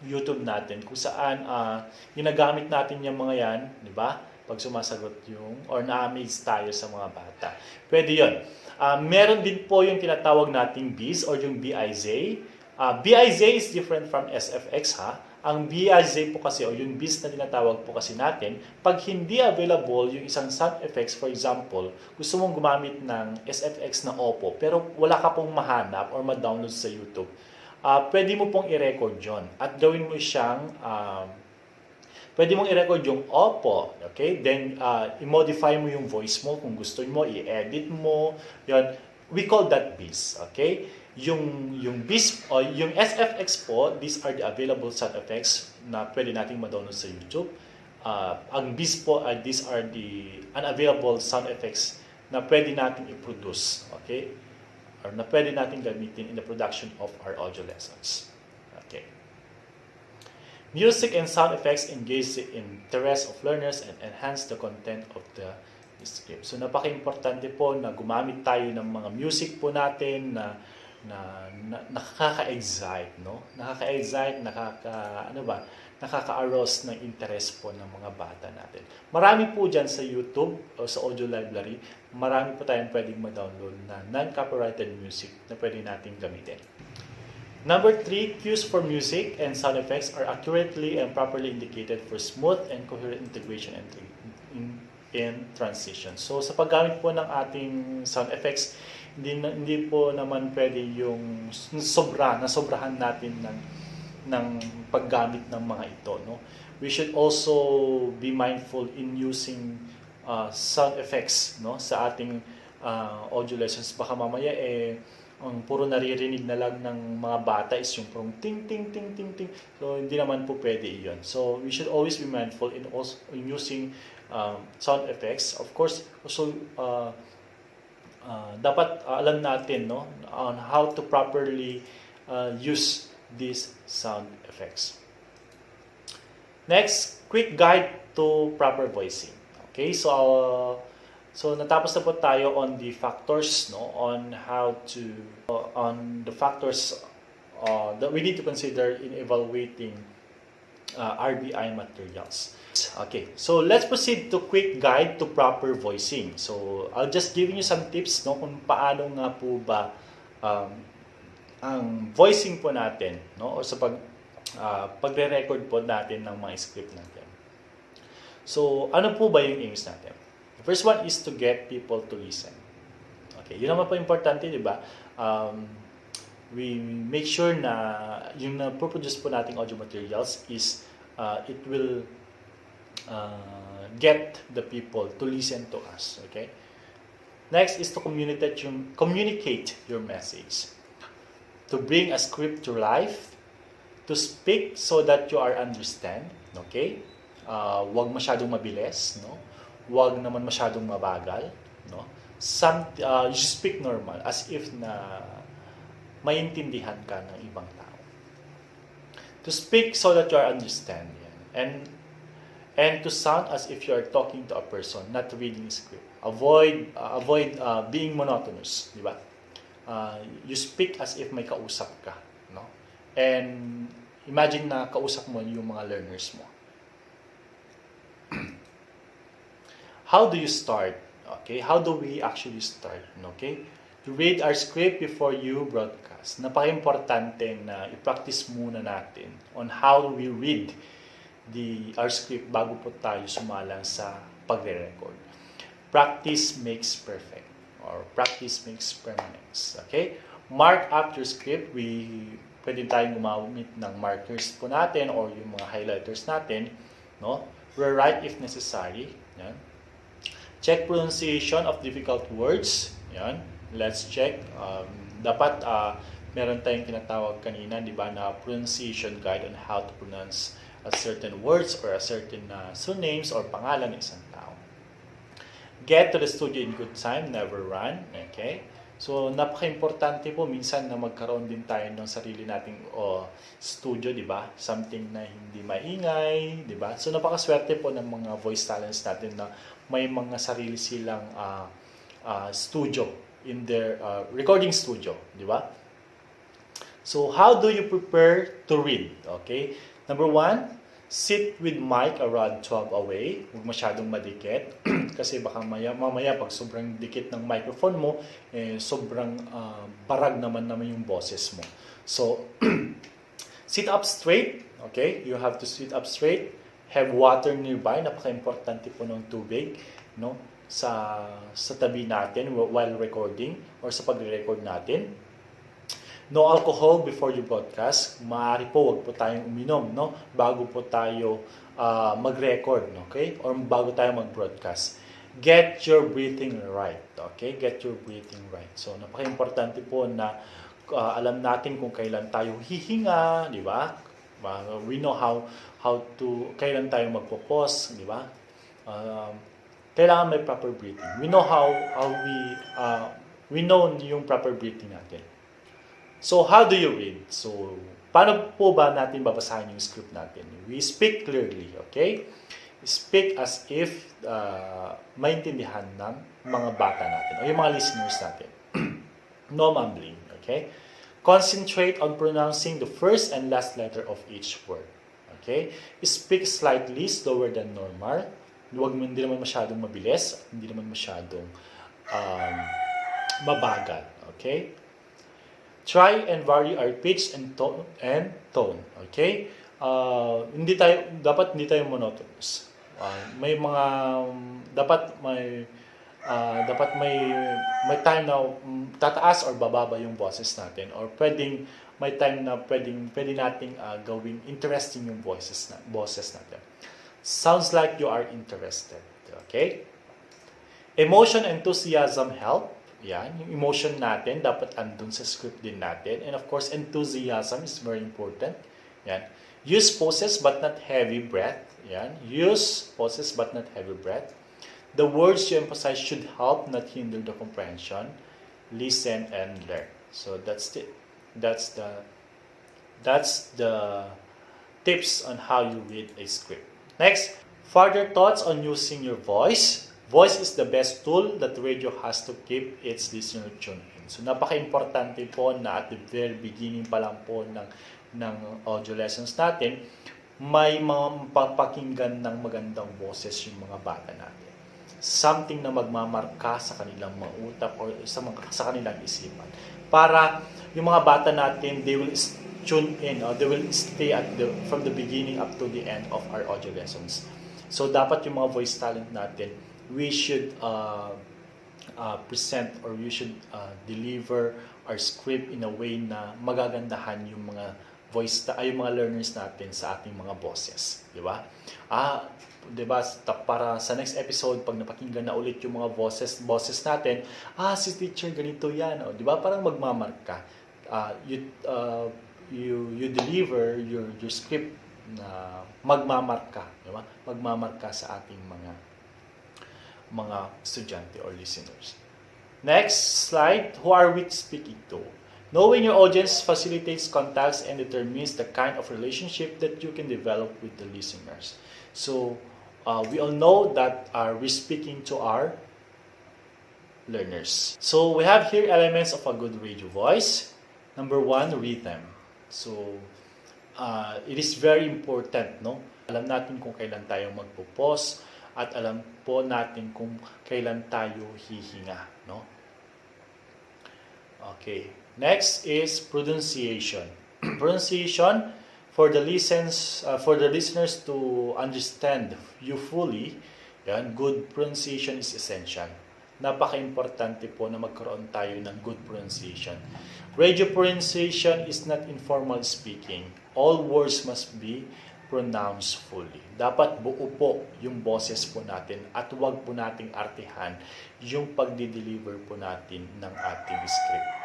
YouTube natin kung saan ginagamit natin yung mga yan, di ba? Pag sumasagot yung or na-amaze tayo sa mga bata. Pwede yun. Meron din po yung tinatawag nating BIZ or yung BIZ. BIZ is different from SFX ha. Ang BIZ po kasi o yung BIZ na tinatawag po kasi natin, pag hindi available yung isang sound effects, for example, gusto mong gumamit ng SFX na Oppo pero wala ka pong mahanap or ma-download sa YouTube, pwede mo pong i-record yun at gawin mo siyang pwede mong i-record yung Oppo, okay? Then, i-modify mo yung voice mo kung gusto mo, i-edit mo, yun. We call that BIZ, okay? Yung BIZ, o yung SFX po, these are the available sound effects na pwede nating ma-download sa YouTube. Ang BIZ po, these are the unavailable sound effects na pwede nating i-produce, okay? Or na pwede nating gamitin in the production of our audio lessons. Okay. Music and sound effects engage the interest of learners and enhance the content of the script. So napaka-importante po na gumamit tayo ng mga music po natin na nakaka-excite, no? Nakaka-excite, nakaka-arouse ng interest po ng mga bata natin. Marami po dyan sa YouTube o sa audio library, marami po tayong pwedeng ma-download na non-copyrighted music na pwede nating gamitin. Number 3, cues for music and sound effects are accurately and properly indicated for smooth and coherent integration in transition. So sa paggamit po ng ating sound effects, hindi po naman pwede yung nasobrahan natin ng paggamit ng mga ito, no? We should also be mindful in using sound effects, no, sa ating audio lessons. Baka mamaya ang puro naririnig na lang ng mga bata is yung purong ting ting ting ting ting. So hindi naman po pwede iyon. So we should always be mindful in using sound effects. Of course, also dapat alam natin, no, on how to properly use these sound effects. Next, quick guide to proper voicing. Okay, so natapos na po tayo on the factors, no, on the factors that we need to consider in evaluating RBI materials. Okay, so let's proceed to quick guide to proper voicing. So I'll just giving you some tips, no, kung paano nga po ba ang voicing po natin, no, o sa pagre-record po natin ng mga script natin. So ano po ba yung aims natin? The first one is to get people to listen. Okay, yun naman po importante, di ba? We make sure na yung na-produce po nating audio materials is it will get the people to listen to us. Okay. Next is to communicate your message, to bring a script to life, to speak so that you are understand. Okay. Wag masyadong mabilis, no? Wag naman masyadong mabagal, no? You speak normal as if na maintindihan ka ng ibang tao. To speak so that you are understand, and to sound as if you are talking to a person, not reading script. Avoid being monotonous, di ba? You speak as if may kausap ka, no? And imagine na kausap mo yung mga learners mo. How do you start? Okay, how do we actually start? Okay, you read our script before you broadcast. Napaka-importante na i-practice muna natin on how we read our script bago po tayo sumalang sa pagre-record. Practice makes perfect, or practice makes permanence. Okay, mark up your script. Pwede tayong gumamit ng markers po natin or yung mga highlighters natin, no? Rewrite if necessary. Yan. Check pronunciation of difficult words. Yan. Let's check. Dapat meron tayong tinatawag kanina, di ba, na pronunciation guide on how to pronounce a certain words or a certain surnames or pangalan ng isang tao. Get to the studio in good time, never run. Okay? So, napaka-importante po minsan na magkaroon din tayo ng sarili nating studio, di ba? Something na hindi maingay, di ba? So, napakaswerte po ng mga voice talents natin na may mga sarili silang studio in their recording studio, di ba? So, how do you prepare to read? Okay? Number 1, sit with mic around 12 away. Huwag masyadong madikit. Kasi baka mamaya pag sobrang dikit ng microphone mo, sobrang barag naman yung boses mo. So, sit up straight. Okay? You have to sit up straight. Have water nearby. Napaka-importante po ng tubig, no? Sa tabi natin while recording or sa pagre-record natin. No alcohol before you broadcast. Maaari po, wag po tayong uminom, no? Bago po tayo mag-record, okay? Or bago tayo mag-broadcast. Get your breathing right, okay? Get your breathing right. So, napaka-importante po na alam natin kung kailan tayo hihinga, di ba? We know how to, kailan tayo magpo-pause, di ba? Kailangan may proper breathing. We know how we know yung proper breathing natin. So, how do you read? So, paano po ba natin babasahin yung script natin? We speak clearly, okay? Speak as if maintindihan ng mga bata natin o yung mga listeners natin. No mumbling, okay? Concentrate on pronouncing the first and last letter of each word, okay? Speak slightly slower than normal. Hindi naman masyadong mabilis, hindi naman masyadong mabagal, okay? Try and vary our pitch and tone, okay? Hindi tayo monotonous. Dapat may time na tataas or bababa yung boses natin, or may time na pwede nating gawing interesting yung boses natin. Sounds like you are interested, okay? Emotion, enthusiasm help. Yan, yung emotion natin dapat andun sa script din natin. And of course, enthusiasm is very important. Yan. Use pauses but not heavy breath. Yan. Use pauses but not heavy breath. The words you emphasize should help, not hinder the comprehension. Listen and learn. So that's it. That's the tips on how you read a script. Next, further thoughts on using your voice. Voice is the best tool that radio has to keep its listener tuned in. So, napaka-importante po na at the very beginning pa lang po ng audio lessons natin, may mga papakinggan ng magandang boses yung mga bata natin. Something na magmamarka sa kanilang mga utak or sa kanilang isipan. Para yung mga bata natin, they will tune in or they will stay from the beginning up to the end of our audio lessons. So, dapat yung mga voice talent natin, we should present or we should deliver our script in a way na magagandahan yung mga yung mga learners natin sa ating mga boses, di ba? Di ba, para sa next episode pag napakinggan na ulit yung mga boses natin, si teacher ganito yan, di ba? Parang magmamarka. You deliver your script na magmamarka, di ba? Magmamarka sa ating mga estudyante or listeners. Next slide, who are we speaking to? Knowing your audience facilitates contacts and determines the kind of relationship that you can develop with the listeners. So, we all know that we're speaking to our learners. So, we have here elements of a good radio voice. Number 1, rhythm. So, it is very important, no? Alam natin kung kailan tayo magpo-pause, at alam po natin kung kailan tayo hihinga, no? Okay. Next is pronunciation. Pronunciation for the listeners to understand you fully. Yan, good pronunciation is essential. Napaka-importante po na magkaroon tayo ng good pronunciation. Radio pronunciation is not informal speaking. All words must be pronounced fully. Dapat buo po yung boses po natin at huwag po nating artihan yung pagdi-deliver po natin ng ating script.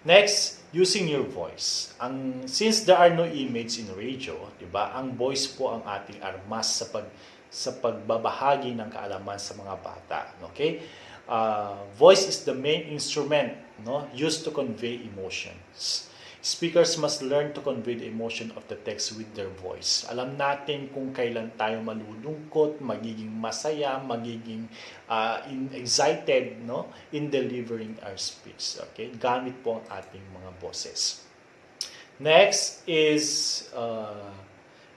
Next, using your voice. Since there are no image in radio, di ba, ang voice po ang ating armas sa pagbabahagi ng kaalaman sa mga bata. Okay? Voice is the main instrument, no, used to convey emotions. Speakers must learn to convey the emotion of the text with their voice. Alam natin kung kailan tayo malulungkot, magiging masaya, magiging excited, no, in delivering our speech. Okay? Gamit po ang ating mga boses. Next is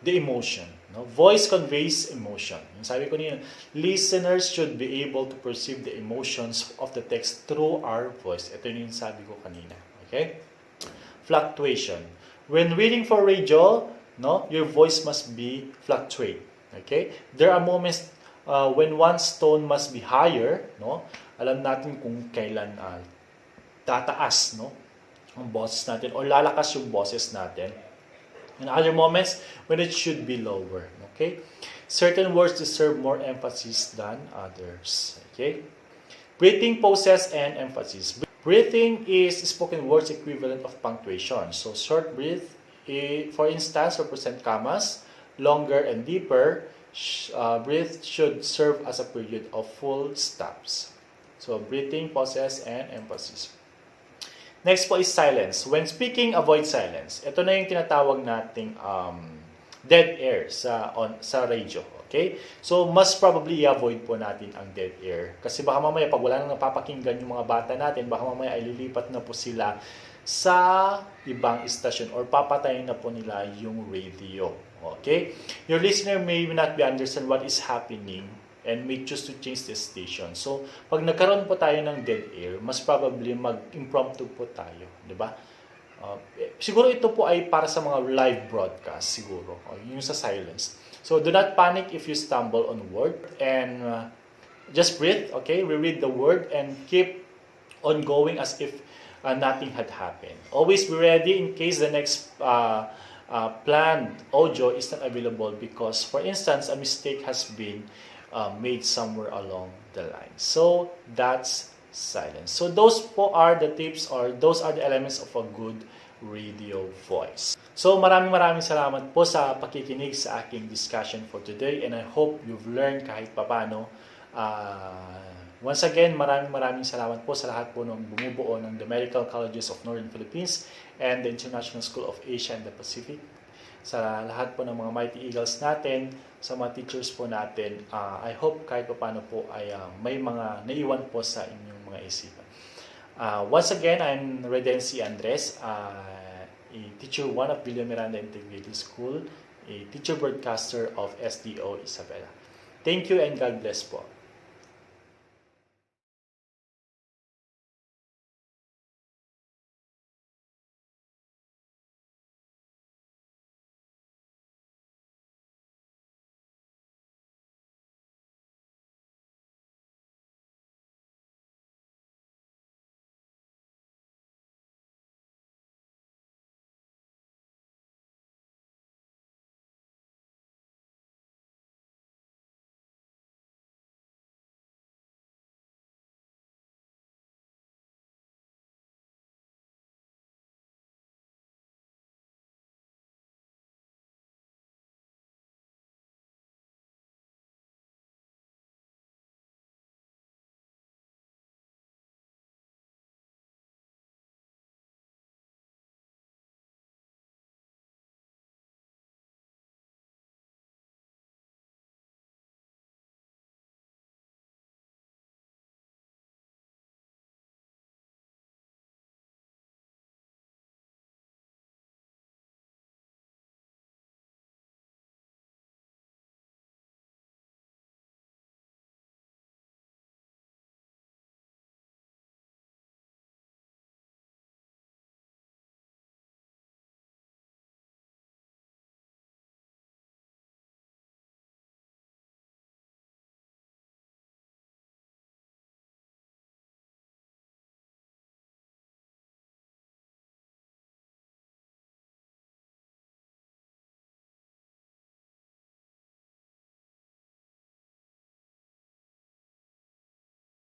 the emotion. No? Voice conveys emotion. Yung sabi ko niya, listeners should be able to perceive the emotions of the text through our voice. Ito yung sabi ko kanina. Okay? Fluctuation. When reading for radio, no, your voice must be fluctuate. Okay? There are moments when one's tone must be higher, no? Alam natin kung kailan tataas, no, ang boses natin o lalakas yung boses natin. In other moments when it should be lower. Okay? Certain words deserve more emphasis than others. Okay? Breathing, pauses, and emphasis. Breathing is spoken words equivalent of punctuation. So short breath, for instance, represent commas. Longer and deeper breath should serve as a period of full stops. So breathing, pauses, and emphasis. Next po is silence. When speaking, avoid silence. Ito na yung tinatawag nating dead air sa radio. Okay? So, mas probably i-avoid po natin ang dead air. Kasi baka mamaya, pag wala nang napapakinggan yung mga bata natin, baka mamaya ay lilipat na po sila sa ibang istasyon or papatayin na po nila yung radio. Okay? Your listener may not be understand what is happening and may choose to change the station. So, pag nagkaroon po tayo ng dead air, mas probably mag-impromptu po tayo. Diba? Siguro ito po ay para sa mga live broadcast, siguro. Yung sa silence. So, do not panic if you stumble on word and just breathe, okay? Reread the word and keep on going as if nothing had happened. Always be ready in case the next planned audio is not available because, for instance, a mistake has been made somewhere along the line. So, that's silence. So, those po are the tips or those are the elements of a good radio voice. So maraming salamat po sa pakikinig sa aking discussion for today and I hope you've learned kahit papano. Once again, maraming salamat po sa lahat po ng bumubuo ng the Medical Colleges of Northern Philippines and the International School of Asia and the Pacific. Sa lahat po ng mga Mighty Eagles natin, sa mga teachers po natin, I hope kahit papano po ay may mga naiwan po sa inyong mga isipan. Once again, I'm Redency Andres, a teacher 1 of Villa Miranda Integrated School, a teacher broadcaster of SDO Isabela. Thank you and God bless po.